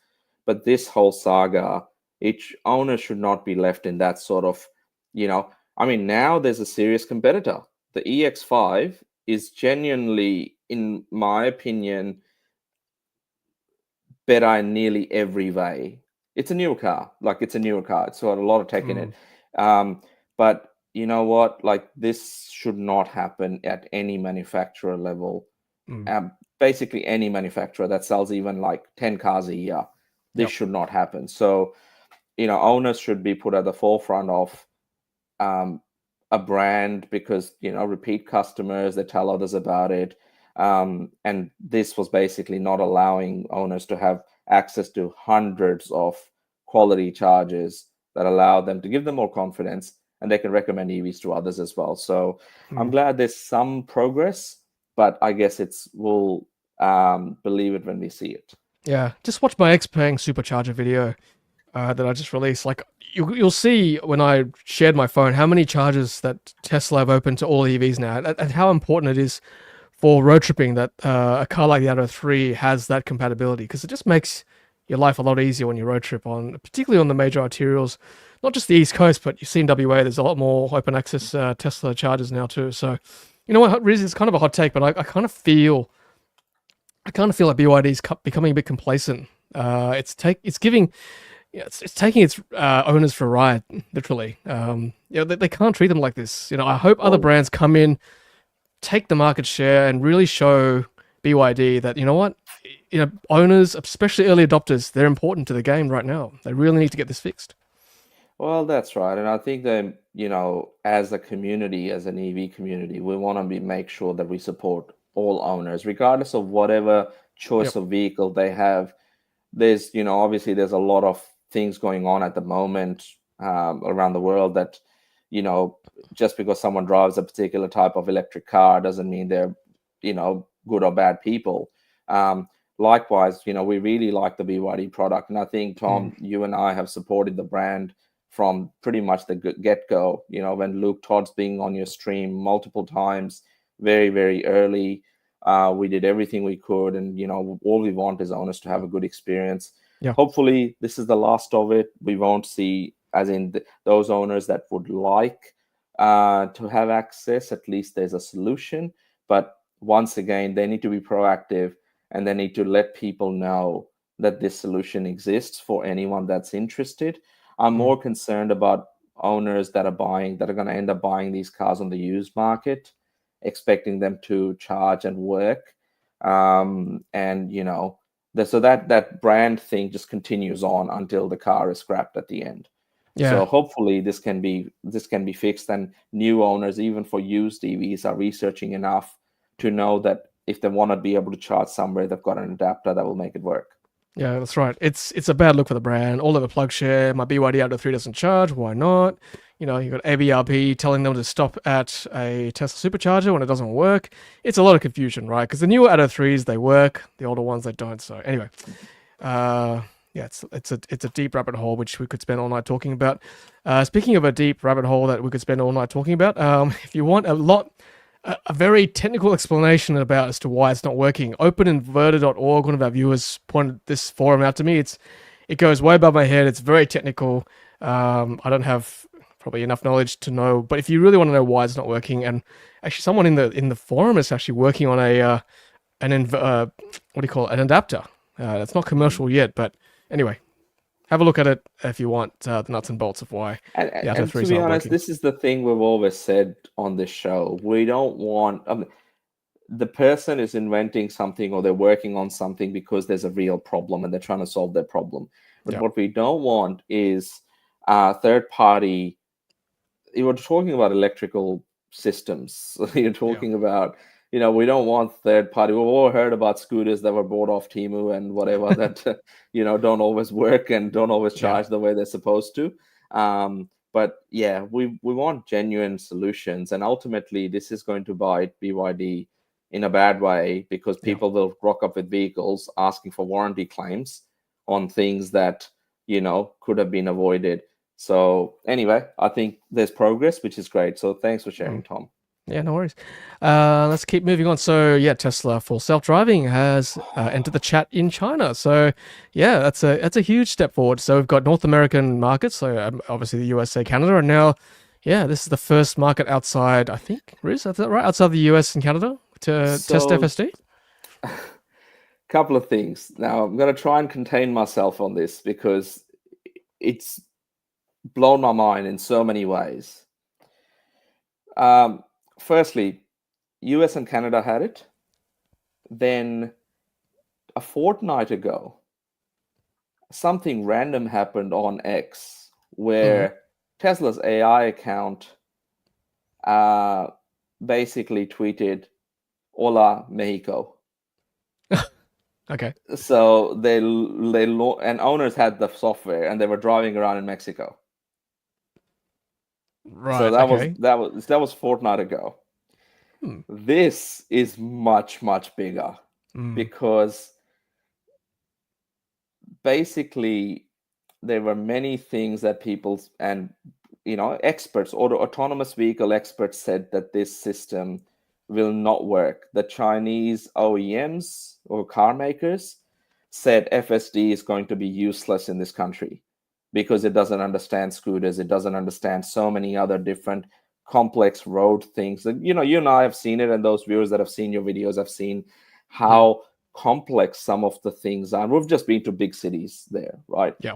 but this whole saga, each owner should not be left in that sort of, I mean, now there's a serious competitor. The EX5 is genuinely, in my opinion, better in nearly every way. It's a newer car. It's got a lot of tech in it. But you know what? This should not happen at any manufacturer level. Basically, any manufacturer that sells even 10 cars a year. This should not happen. So, owners should be put at the forefront of a brand because, repeat customers, they tell others about it. And this was basically not allowing owners to have access to hundreds of quality chargers that allow them to give them more confidence, and they can recommend EVs to others as well. So I'm glad there's some progress, but I guess we'll believe it when we see it. Yeah, just watch my Xpeng Supercharger video that I just released. You'll see when I shared my phone how many chargers that Tesla have opened to all EVs now, and how important it is for road tripping that a car like the Atto 3 has that compatibility, because it just makes your life a lot easier when you road trip on, particularly on the major arterials, not just the East Coast, but you see in WA, there's a lot more open access Tesla chargers now too. So, you know what, Riz, it's kind of a hot take, but I kind of feel like BYD is becoming a bit complacent. It's giving, it's taking its owners for a ride, literally. They can't treat them like this. I hope other brands come in, take the market share, and really show BYD that, you know what, owners, especially early adopters, they're important to the game right now. They really need to get this fixed. Well, that's right. And I think that, as a community, as an EV community, we want to make sure that we support all owners, regardless of whatever choice Yep. of vehicle they have. There's, obviously there's a lot of things going on at the moment around the world that, just because someone drives a particular type of electric car doesn't mean they're, good or bad people. Likewise, we really like the BYD product. And I think, Tom, you and I have supported the brand from pretty much the get-go, when Luke Todd's being on your stream multiple times, very, very early. We did everything we could, and all we want is owners to have a good experience. Yeah. Hopefully this is the last of it. We won't see, as in those owners that would like to have access, at least there's a solution. But once again, they need to be proactive, and they need to let people know that this solution exists for anyone that's interested. I'm more concerned about owners that are going to end up buying these cars on the used market, expecting them to charge and work. So that brand thing just continues on until the car is scrapped at the end. Yeah. So hopefully this can be fixed, and new owners, even for used EVs, are researching enough to know that if they want to be able to charge somewhere, they've got an adapter that will make it work. Yeah, that's right. It's a bad look for the brand. All of the plug share. My BYD Atto 3 doesn't charge. Why not? You got ABRP telling them to stop at a Tesla Supercharger when it doesn't work. It's a lot of confusion, right? Because the newer Atto 3s, they work. The older ones, they don't. So anyway, it's a deep rabbit hole which we could spend all night talking about. Speaking of a deep rabbit hole that we could spend all night talking about, if you want a very technical explanation about as to why it's not working, openinverter.org, one of our viewers pointed this forum out to me. It goes way above my head. It's very technical. I don't have probably enough knowledge to know, but if you really want to know why it's not working, and actually someone in the forum is actually working on an adapter. It's not commercial yet, but anyway, have a look at it if you want the nuts and bolts of why. And to be honest, this is the thing we've always said on this show. We don't want the person is inventing something, or they're working on something because there's a real problem and they're trying to solve their problem. But what we don't want is third party. You were talking about electrical systems. You're talking about, we don't want third party. We've all heard about scooters that were bought off Temu and whatever that, don't always work and don't always charge the way they're supposed to. But yeah, we want genuine solutions. And ultimately, this is going to bite BYD in a bad way, because people will rock up with vehicles asking for warranty claims on things that, could have been avoided. So anyway, I think there's progress, which is great. So thanks for sharing, Tom. Yeah, no worries. Let's keep moving on. So Tesla for self-driving has entered the chat in China. So that's a huge step forward. So we've got North American markets, so obviously the USA, Canada, and now this is the first market outside, I think, Riz, is that right? Outside the US and Canada to test FSD? Couple of things. Now I'm going to try and contain myself on this because it's blown my mind in so many ways. Firstly, US and Canada had it. Then a fortnight ago, something random happened on X where Tesla's AI account basically tweeted, "Hola, Mexico." Okay. So they and owners had the software and they were driving around in Mexico. Right. So that was fortnight ago. This is much bigger because basically there were many things that people and experts, autonomous vehicle experts, said that this system will not work. The Chinese OEMs or car makers said FSD is going to be useless in this country because it doesn't understand scooters. It doesn't understand so many other different complex road things. You and I have seen it, and those viewers that have seen your videos have seen how complex some of the things are. We've just been to big cities there, right? Yeah.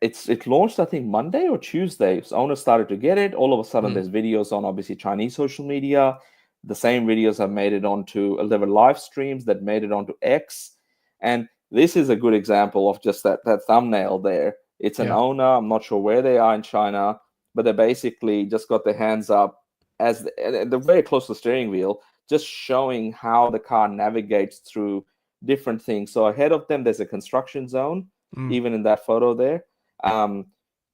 It launched, I think, Monday or Tuesday. So owners started to get it. All of a sudden, there's videos on obviously Chinese social media. The same videos have made it onto, there were live streams that made it onto X. And this is a good example of just that thumbnail there. It's an owner. I'm not sure where they are in China, but they basically just got their hands up and they're very close to the steering wheel, just showing how the car navigates through different things. So ahead of them, there's a construction zone, even in that photo there.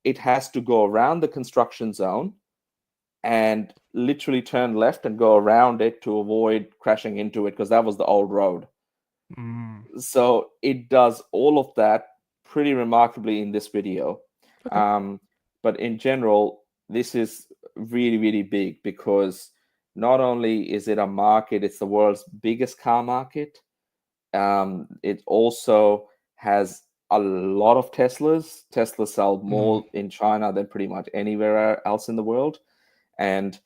It has to go around the construction zone and literally turn left and go around it to avoid crashing into it, because that was the old road. So it does all of that pretty remarkably in this video. But in general, this is really, really big, because not only is it a market, it's the world's biggest car market. It also has a lot of Teslas. Tesla sell more in China than pretty much anywhere else in the world. And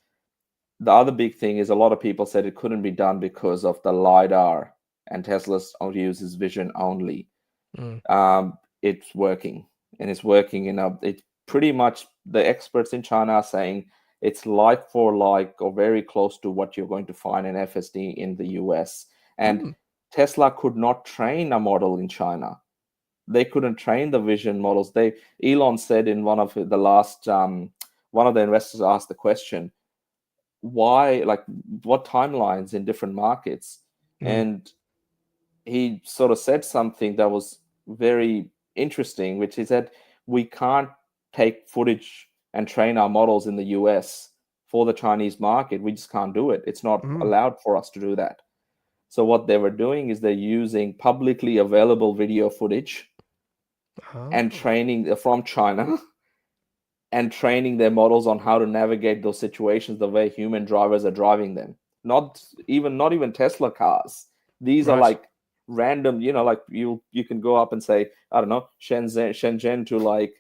the other big thing is a lot of people said it couldn't be done because of the LiDAR, and Tesla's only uses vision only. It's working, and it's working it's pretty much, the experts in China are saying it's like for like, or very close to what you're going to find in FSD in the US. And Tesla could not train a model in China. They couldn't train the vision models. Elon said in one of the last, one of the investors asked the question, why, like, what timelines in different markets? And he sort of said something that was very interesting, which is that we can't take footage and train our models in the US for the Chinese market. We just can't do it. It's not allowed for us to do that. So what they were doing is they're using publicly available video footage and training from China and training their models on how to navigate those situations the way human drivers are driving them. Not even Tesla cars. These are like random, like you can go up and say, I don't know, Shenzhen to like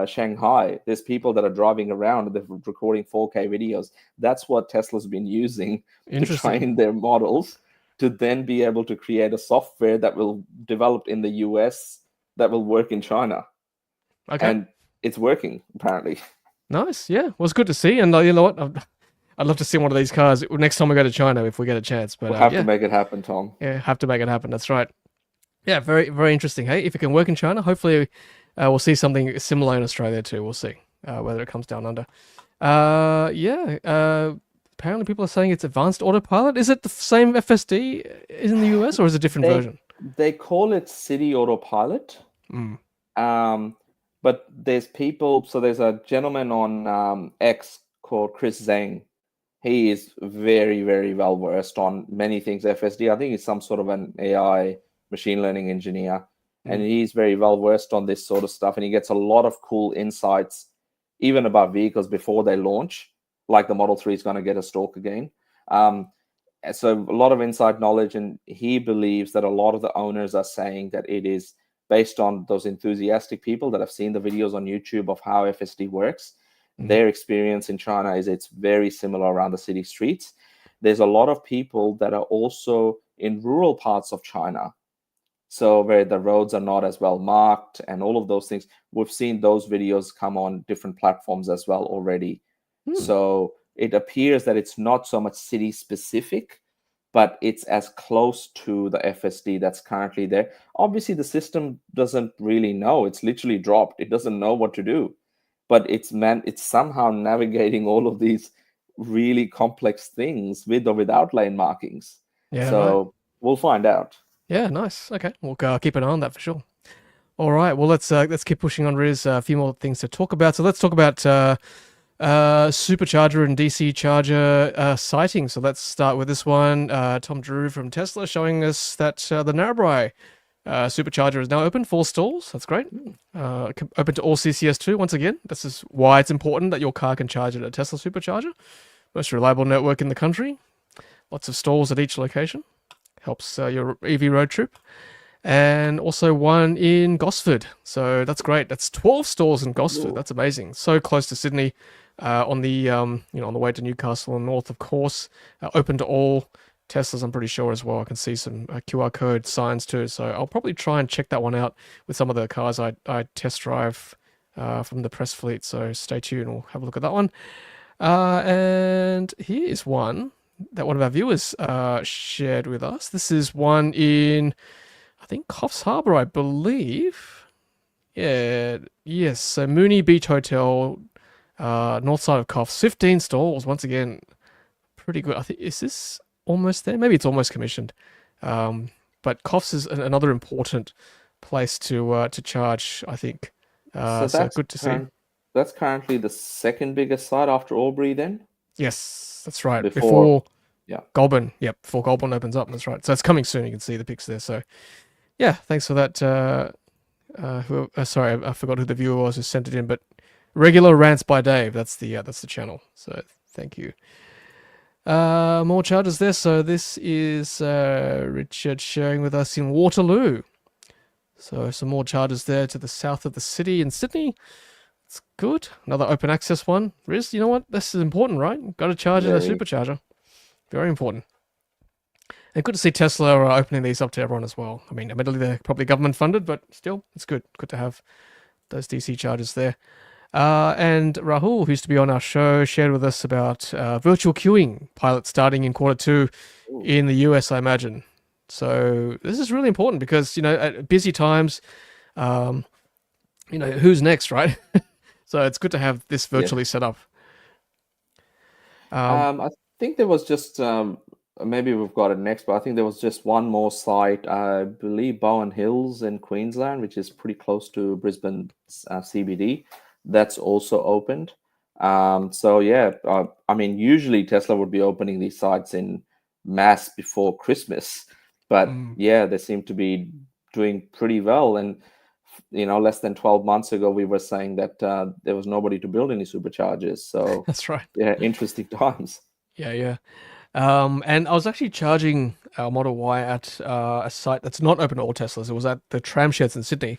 Shanghai. There's people that are driving around and they're recording 4K videos. That's what Tesla's been using to train their models, to then be able to create a software that will develop in the US that will work in China. And it's working, apparently. Nice. Yeah. Well, it's good to see. And you know what? I'd love to see one of these cars next time we go to China if we get a chance. But we'll have to make it happen, Tom. Yeah, have to make it happen. That's right. Yeah, very, very interesting. Hey, if it can work in China, hopefully we'll see something similar in Australia too. We'll see whether it comes down under. Apparently people are saying it's advanced autopilot. Is it the same FSD in the US, or is it a different version? They call it City Autopilot. But there's people, so there's a gentleman on X called Chris Zhang. He is very, very well versed on many things FSD. I think he's some sort of an AI machine learning engineer, and he's very well versed on this sort of stuff. And he gets a lot of cool insights, even about vehicles before they launch, like the Model 3 is going to get a stalk again. So a lot of inside knowledge, and he believes that a lot of the owners are saying that it is based on those enthusiastic people that have seen the videos on YouTube of how FSD works. Their experience in China is it's very similar around the city streets. There's a lot of people that are also in rural parts of China, so where the roads are not as well marked and all of those things. We've seen those videos come on different platforms as well already. So it appears that it's not so much city specific, but it's as close to the FSD that's currently there. Obviously, the system doesn't really know. It's literally dropped. It doesn't know what to do. But it's somehow navigating all of these really complex things with or without lane markings. Yeah, so we'll find out. Yeah, nice. Okay, we'll keep an eye on that for sure. All right, well let's keep pushing on, Riz. A few more things to talk about. So let's talk about supercharger and DC charger sighting. So let's start with this one. Tom Drew from Tesla showing us that the Narrabri supercharger is now open for stalls. That's great. Open to all CCS2 once again. This is why it's important that your car can charge at a Tesla supercharger. most reliable network in the country. Lots of stalls at each location. Helps your EV road trip. And also one in Gosford. So that's great. That's 12 stores in Gosford. Ooh. That's amazing. So close to Sydney, on the on the way to Newcastle and north, of course. Open to all Teslas, I'm pretty sure as well. I can see some QR code signs too. So I'll probably try and check that one out with some of the cars I test drive from the press fleet. So stay tuned. We'll have a look at that one. And here is one that one of our viewers shared with us. This is one in, I think, Coffs Harbour, I believe. Yeah, yes. So Mooney Beach Hotel, north side of Coffs. 15 stalls. Once again, pretty good. I think, is this almost there? Maybe it's almost commissioned. But Coffs is another important place to charge, I think. So So good to see. that's currently the second biggest site after Albury then? Yes, that's right. Before, yeah. Goulburn. Yep, before Goulburn opens up. That's right. So it's coming soon. You can see the pics there. So yeah, thanks for that. Sorry, I forgot who the viewer was who sent it in, but regular rants by Dave. That's the channel. So thank you. More charges there. So this is Richard sharing with us in Waterloo. So some more charges there to the south of the city in Sydney. It's good. Another open access one. Riz, you know what? This is important, right? Got to charge in a supercharger. Very important. And good to see Tesla opening these up to everyone as well. I mean, admittedly, they're probably government funded, but still, it's good. Good to have those DC chargers there. And Rahul, who used to be on our show, shared with us about virtual queuing pilot starting in Q2 in the US, I imagine. So this is really important because, at busy times, who's next, right? So it's good to have this virtually set up. I think there was just, maybe we've got it next, but I think there was just one more site, I believe Bowen Hills in Queensland, which is pretty close to Brisbane CBD. That's also opened. So yeah, I mean, usually Tesla would be opening these sites in mass before Christmas, but yeah, they seem to be doing pretty well. And less than 12 months ago, we were saying that there was nobody to build any superchargers. So that's right. Yeah, interesting times. Yeah. And I was actually charging our Model Y at a site that's not open to all Teslas. It was at the tram sheds in Sydney.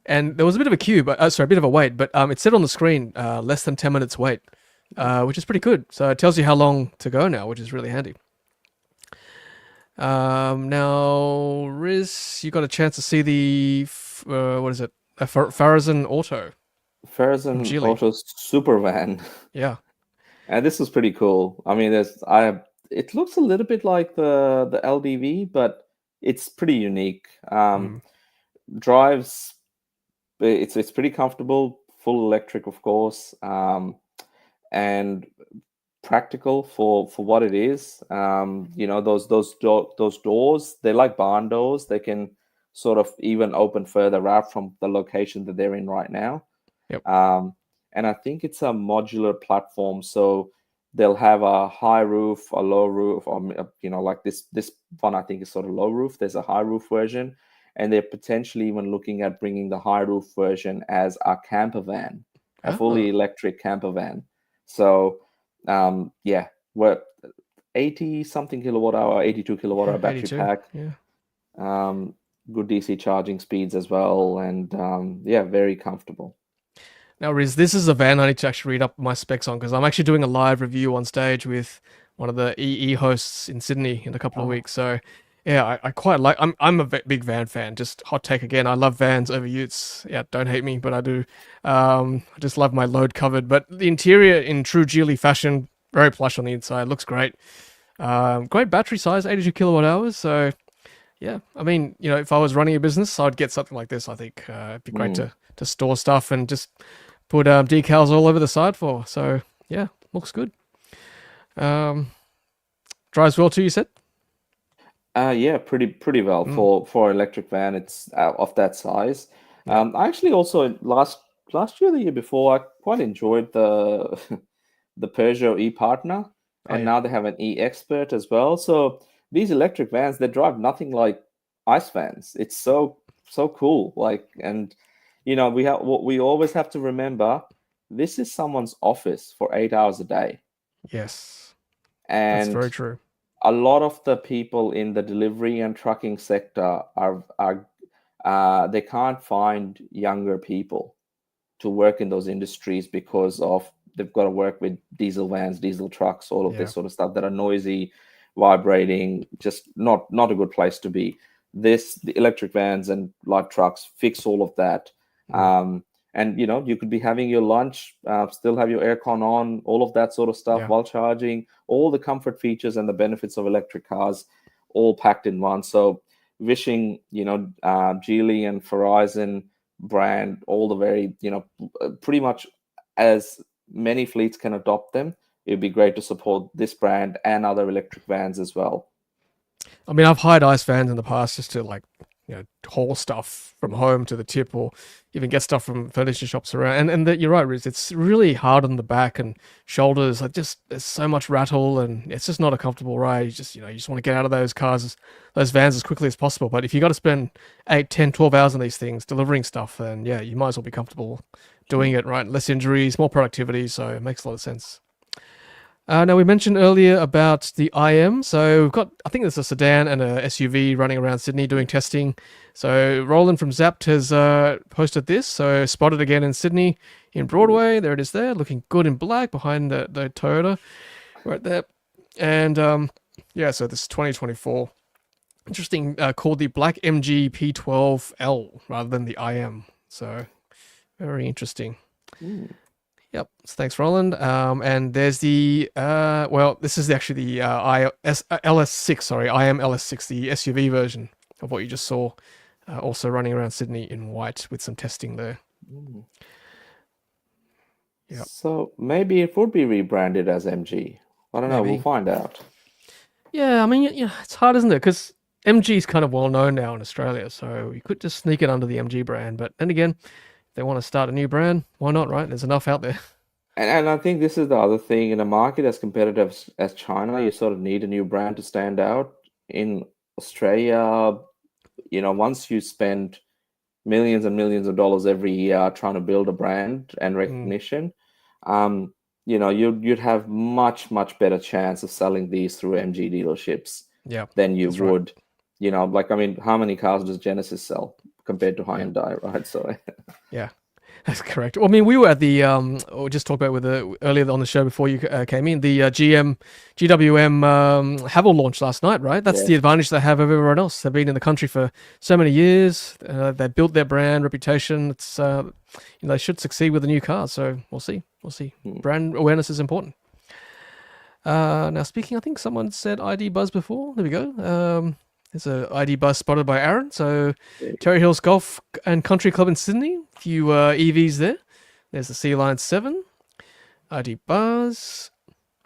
And there was a bit of a queue, but a bit of a wait. But it said on the screen, less than 10 minutes wait, which is pretty good. So it tells you how long to go now, which is really handy. Now, Riz, you got a chance to see the, what is it? A Farizon Auto. Farizon Auto's SuperVAN. Yeah. And this is pretty cool. I mean, it looks a little bit like the LDV, but it's pretty unique. Drives, it's pretty comfortable, full electric, of course, and practical for what it is. Those doors, they're like barn doors. They can sort of even open further out from the location that they're in right now. Yep. And I think it's a modular platform, so they'll have a high roof, a low roof, or like this one I think is sort of low roof. There's a high roof version, and they're potentially even looking at bringing the high roof version as a camper van, a fully electric camper van. So we're 80 something kilowatt hour, 82 kilowatt hour battery 82, pack. Yeah. Good DC charging speeds as well, and very comfortable. Now, Riz, this is a van I need to actually read up my specs on because I'm actually doing a live review on stage with one of the EE hosts in Sydney in a couple of weeks. So, yeah, I quite like. I'm a big van fan. Just hot take again. I love vans over utes. Yeah, don't hate me, but I do. I just love my load covered. But the interior in true Geely fashion, very plush on the inside. Looks great. Great battery size, 82 kilowatt hours. So, yeah, I mean, if I was running a business, I'd get something like this. I think it'd be great to store stuff and just put decals all over the side for. So yeah, looks good. Drives well too, you said? Yeah, pretty well for electric van. It's of that size. I actually also last year, the year before, I quite enjoyed the the Peugeot e-Partner, and now they have an e-Expert as well. So these electric vans, they drive nothing like ICE vans. It's so cool. We always have to remember, this is someone's office for 8 hours a day. Yes. That's And very true. a lot of the people in the delivery and trucking sector are they can't find younger people to work in those industries because of they've got to work with diesel vans, diesel trucks, all of Yeah. this sort of stuff that are noisy, vibrating, just not a good place to be. The electric vans and light trucks fix all of that. Mm. And you could be having your lunch, still have your aircon on, all of that sort of stuff Yeah. while charging, all the comfort features and the benefits of electric cars, all packed in one. So wishing Geely and Farizon brand, all the very pretty much as many fleets can adopt them, it'd be great to support this brand and other electric vans as well. I mean, I've hired ice vans in the past just to like, haul stuff from home to the tip, or even get stuff from furniture shops around. And that you're right, Riz. It's really hard on the back and shoulders. Like, just there's so much rattle, and it's just not a comfortable ride. You just want to get out of those cars, those vans as quickly as possible. But if you got to spend 8, 10, 12 hours on these things delivering stuff, then yeah, you might as well be comfortable doing it, right? Less injuries, more productivity. So it makes a lot of sense. Now, we mentioned earlier about the IM. So we've got, I think there's a sedan and a SUV running around Sydney doing testing. So Roland from Zapped has posted this. So spotted again in Sydney in Broadway. There it is there, looking good in black behind the Toyota right there. And so this is 2024. Interesting, called the Black MG P12L rather than the IM. So very interesting. Yep. So thanks, Roland. And there's the this is actually the LS6. Sorry, IM LS6, the SUV version of what you just saw, also running around Sydney in white with some testing there. Yep. So maybe it would be rebranded as MG. I don't know. Maybe. We'll find out. Yeah, I mean, it's hard, isn't it? Because MG is kind of well known now in Australia, so you could just sneak it under the MG brand. But then again, if they want to start a new brand, why not, right? There's enough out there. And I think this is the other thing in a market as competitive as China, you sort of need a new brand to stand out. In Australia, once you spend millions and millions of dollars every year trying to build a brand and recognition, you'd have much better chance of selling these through MG dealerships than you would. Right. How many cars does Genesis sell compared to Hyundai, right? So yeah. That's correct. Well, I mean, we were at the we just talked about with earlier on the show before you came in, the GWM Haval launch last night, right? That's the advantage they have over everyone else. They've been in the country for so many years. They built their brand reputation. It's they should succeed with the new car. So we'll see. Brand awareness is important. Now, speaking, I think someone said ID Buzz before. There we go. There's a ID Buzz spotted by Aaron. So Terry Hills Golf and Country Club in Sydney. A few EVs there. There's the Sealion 7, ID Buzz,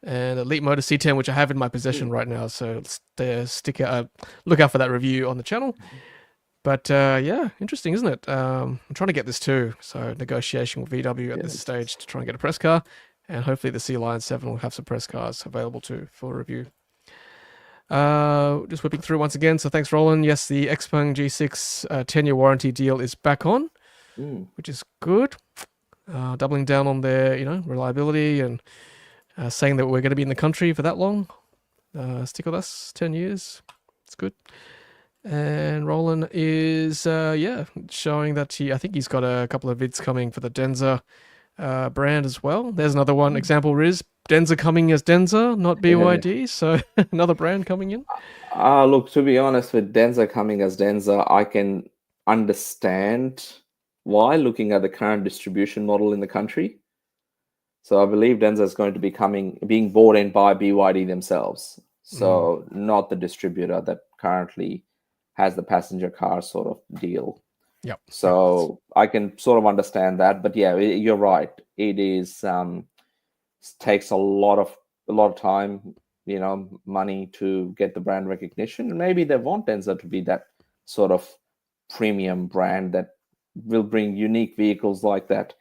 and Elite Motor C10, which I have in my possession right now. So look out for that review on the channel. But interesting, isn't it? I'm trying to get this too. So negotiation with VW at this stage to try and get a press car. And hopefully the Sealion 7 will have some press cars available too for review. Just whipping through once again. So thanks, Roland. Yes, the Xpeng G6 10-year warranty deal is back on, which is good. Doubling down on their, reliability and saying that we're going to be in the country for that long. Stick with us, 10 years. It's good. And Roland is, showing that I think he's got a couple of vids coming for the Denza brand as well. There's another one example, Riz. Denza coming as Denza, not BYD. So another brand coming in. Look, to be honest, with Denza coming as Denza, I can understand why, looking at the current distribution model in the country. So I believe Denza is going to be being bought in by BYD themselves. So not the distributor that currently has the passenger car sort of deal. Yep. So I can sort of understand that, but yeah, you're right. It is takes a lot of time, money to get the brand recognition. And maybe they want Denza to be that sort of premium brand that will bring unique vehicles like that,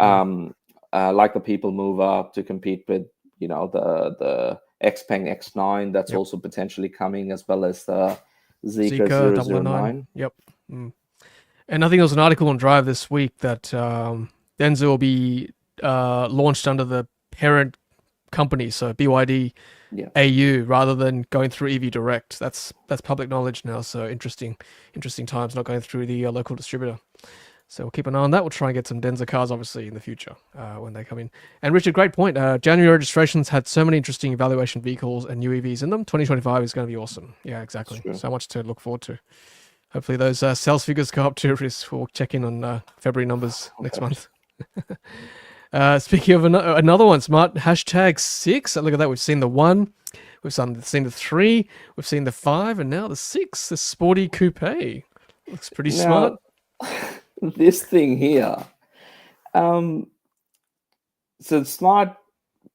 like the People Mover to compete with, the Xpeng X9 that's also potentially coming, as well as the Zeekr 009. Yep. And I think there was an article on Drive this week that Denza will be launched under the parent company, so BYD Yeah. AU, rather than going through EV Direct. That's public knowledge now. So interesting times, not going through the local distributor. So we'll keep an eye on that. We'll try and get some Denza cars, obviously, in the future when they come in. And Richard, great point. January registrations had so many interesting evaluation vehicles and new EVs in them. 2025 is going to be awesome. Yeah, exactly. So much to look forward to. Hopefully those sales figures go up too. We'll check in on February numbers next month. Speaking of another one, Smart, #6. Look at that. We've seen the 1. We've seen the 3. We've seen the 5. And now the 6, the sporty coupe. Looks pretty smart. This thing here. So Smart,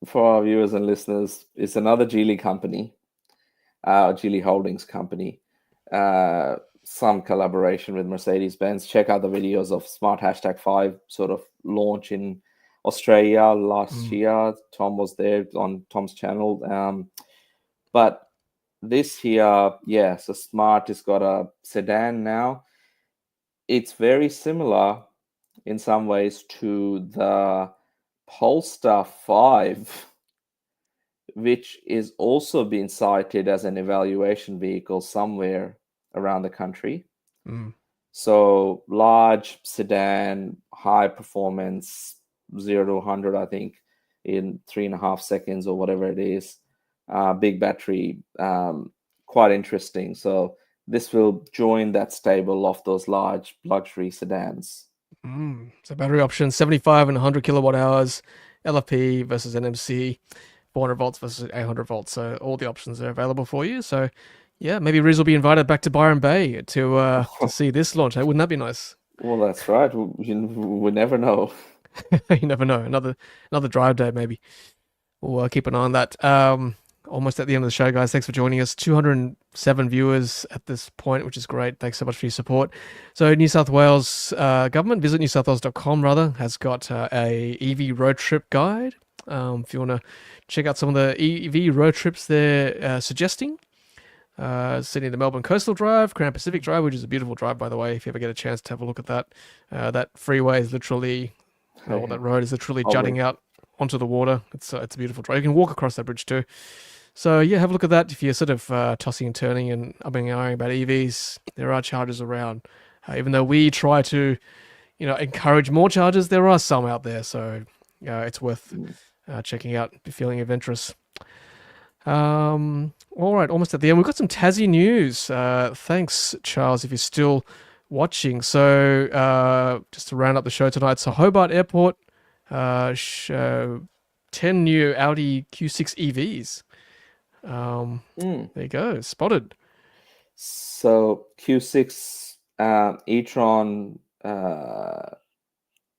for our viewers and listeners, is another Geely company, Geely Holdings company. Some collaboration with Mercedes-Benz. Check out the videos of Smart #5 sort of launch in Australia last year. Tom was there on Tom's channel. But this here, so Smart has got a sedan now. It's very similar in some ways to the Polestar 5, which is also being cited as an evaluation vehicle somewhere around the country. So large sedan, high performance, 0 to 100, I think, in 3.5 seconds or whatever it is. Big battery, quite interesting. So this will join that stable of those large luxury sedans. So battery options, 75 and 100 kilowatt hours, LFP versus NMC, 400 volts versus 800 volts. So all the options are available for you. So yeah, maybe Riz will be invited back to Byron Bay to see this launch. Wouldn't that be nice? Well, that's right. We never know. You never know. Another drive day, maybe. We'll keep an eye on that. Almost at the end of the show, guys. Thanks for joining us. 207 viewers at this point, which is great. Thanks so much for your support. So New South Wales government, visit newsouthwales.com rather, has got a EV road trip guide. If you want to check out some of the EV road trips they're suggesting. Sydney to Melbourne Coastal Drive, Crown Pacific Drive, which is a beautiful drive, by the way, if you ever get a chance to have a look at that. That freeway is literally, that road is literally jutting out onto the water. It's a beautiful drive. You can walk across that bridge too. So yeah, have a look at that. If you're sort of tossing and turning and umming and ahhing about EVs, there are chargers around. Even though we try to, encourage more chargers, there are some out there. So it's worth checking out if you're feeling adventurous. All right, almost at the end. We've got some Tassie news. Thanks, Charles, if you're still watching. So just to round up the show tonight. So Hobart Airport, 10 new Audi Q6 EVs. There you go, spotted. So Q6 e-tron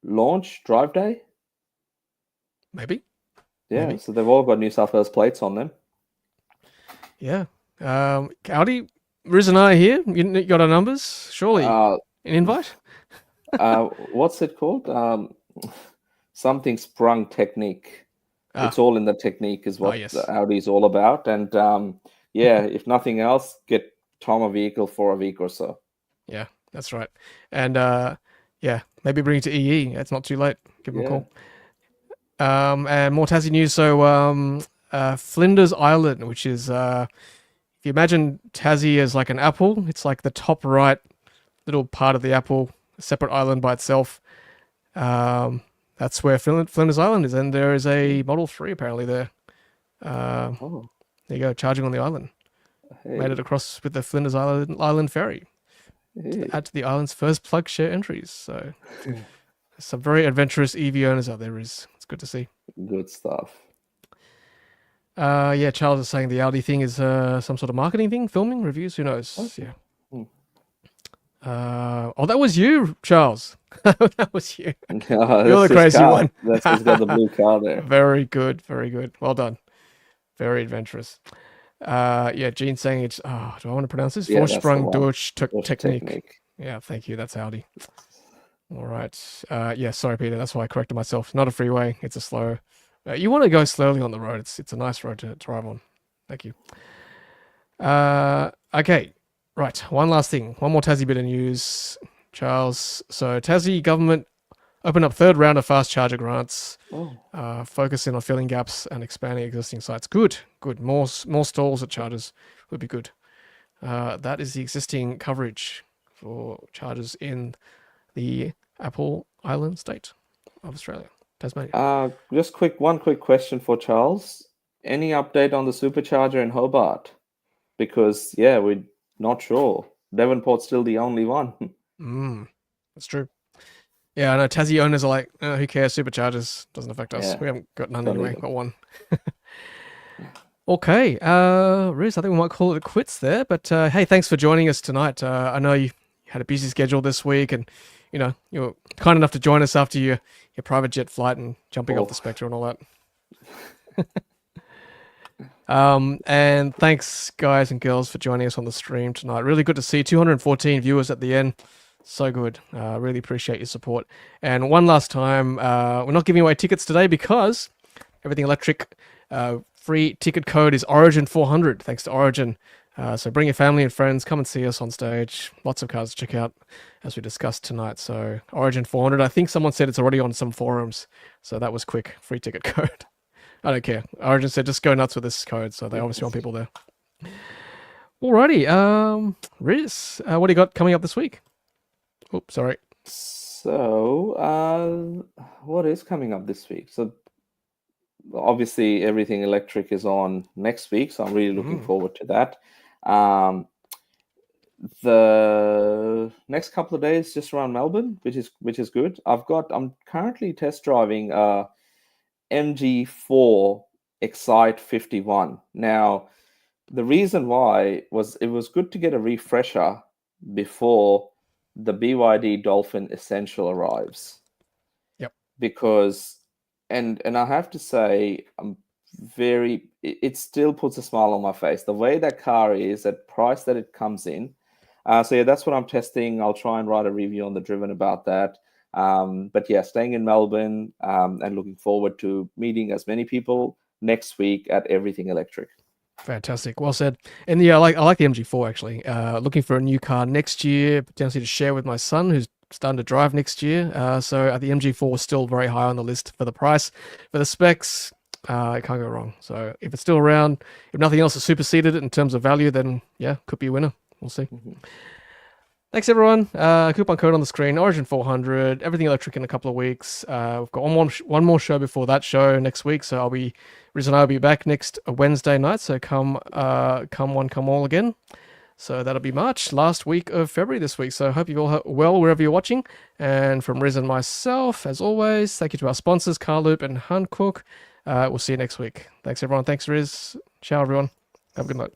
launch drive day? Maybe. Yeah, Maybe. So they've all got New South Wales plates on them. Yeah. Audi, Riz and I here. You got our numbers? Surely. An invite? What's it called? Something sprung technique. It's all in the technique is what the Audi is all about. And if nothing else, get Tom a vehicle for a week or so. Yeah, that's right. And maybe bring it to EE. It's not too late. Give them a call. And more Tassie news. So Flinders Island, which is, if you imagine Tassie as like an apple, it's like the top right little part of the apple, a separate island by itself. That's where Flinders Island is, and there is a Model 3 apparently there. There you go, charging on the island. Made it across with the Flinders Island ferry to add to the island's first plug share entries. So some very adventurous EV owners out there. It's good to see. Good stuff. Charles is saying the Audi thing is some sort of marketing thing, filming, reviews, who knows? Okay. Yeah. That was you, Charles. That was you. You're the crazy one. That's just got the blue car there. Very good, very good. Well done. Very adventurous. Gene's saying it's. Oh, do I want to pronounce this? Vorsprung durch Technik. Yeah, thank you. That's Audi. All right. Sorry, Peter. That's why I corrected myself. Not a freeway. It's a slow. You want to go slowly on the road. It's a nice road to drive on. Thank you. Okay. Right, one last thing. One more Tassie bit of news, Charles. So Tassie government open up third round of fast charger grants, Oh, focusing on filling gaps and expanding existing sites. Good. More stalls at chargers would be good. That is the existing coverage for chargers in the Apple Island state of Australia, Tasmania. just one quick question for Charles. Any update on the Supercharger in Hobart? Because yeah, we're not sure. Devonport's still the only one. That's true. Yeah, I know Tassie owners are like, who cares? Superchargers doesn't affect us. Yeah, We haven't got none don't anyway. need them. Got one. Okay, Riz, I think we might call it quits there. But hey, thanks for joining us tonight. I know you had a busy schedule this week, and you know you were kind enough to join us after your private jet flight and jumping off the Spectre and all that. And thanks, guys and girls, for joining us on the stream tonight. Really good to see 214 viewers at the end. So good. Really appreciate your support. And one last time, we're not giving away tickets today because Everything Electric free ticket code is Origin 400. Thanks to Origin. So bring your family and friends. Come and see us on stage. Lots of cars to check out as we discussed tonight. So Origin 400. I think someone said it's already on some forums. So that was quick. Free ticket code. I don't care. Origin said just go nuts with this code. So they obviously want people there. Alrighty. Riz, what do you got coming up this week? Oops, sorry. So, what is coming up this week? So, obviously, Everything Electric is on next week, so I'm really looking forward to that. The next couple of days, just around Melbourne, which is good. I'm currently test driving MG4 Excite 51. Now, the reason why was it was good to get a refresher before the BYD Dolphin Essential arrives. Yep. Because, and I have to say, it still puts a smile on my face. The way that car is, at price that it comes in. So yeah, that's what I'm testing. I'll try and write a review on the Driven about that. But yeah, staying in Melbourne and looking forward to meeting as many people next week at Everything Electric. Fantastic. Well said. And yeah, I like the MG4 actually. Looking for a new car next year, potentially to share with my son who's starting to drive next year. So the MG4 is still very high on the list for the price. For the specs, it can't go wrong. So if it's still around, if nothing else has superseded it in terms of value, then yeah, could be a winner. We'll see. Thanks everyone. Coupon code on the screen, Origin 400, Everything Electric in a couple of weeks. We've got one more show before that show next week. So Riz and I will be back next Wednesday night. So come one, come all again. So that'll be March, last week of February this week. So I hope you're all well wherever you're watching. And from Riz and myself, as always, thank you to our sponsors, Carloop and Hankook. We'll see you next week. Thanks everyone. Thanks Riz. Ciao everyone. Have a good night.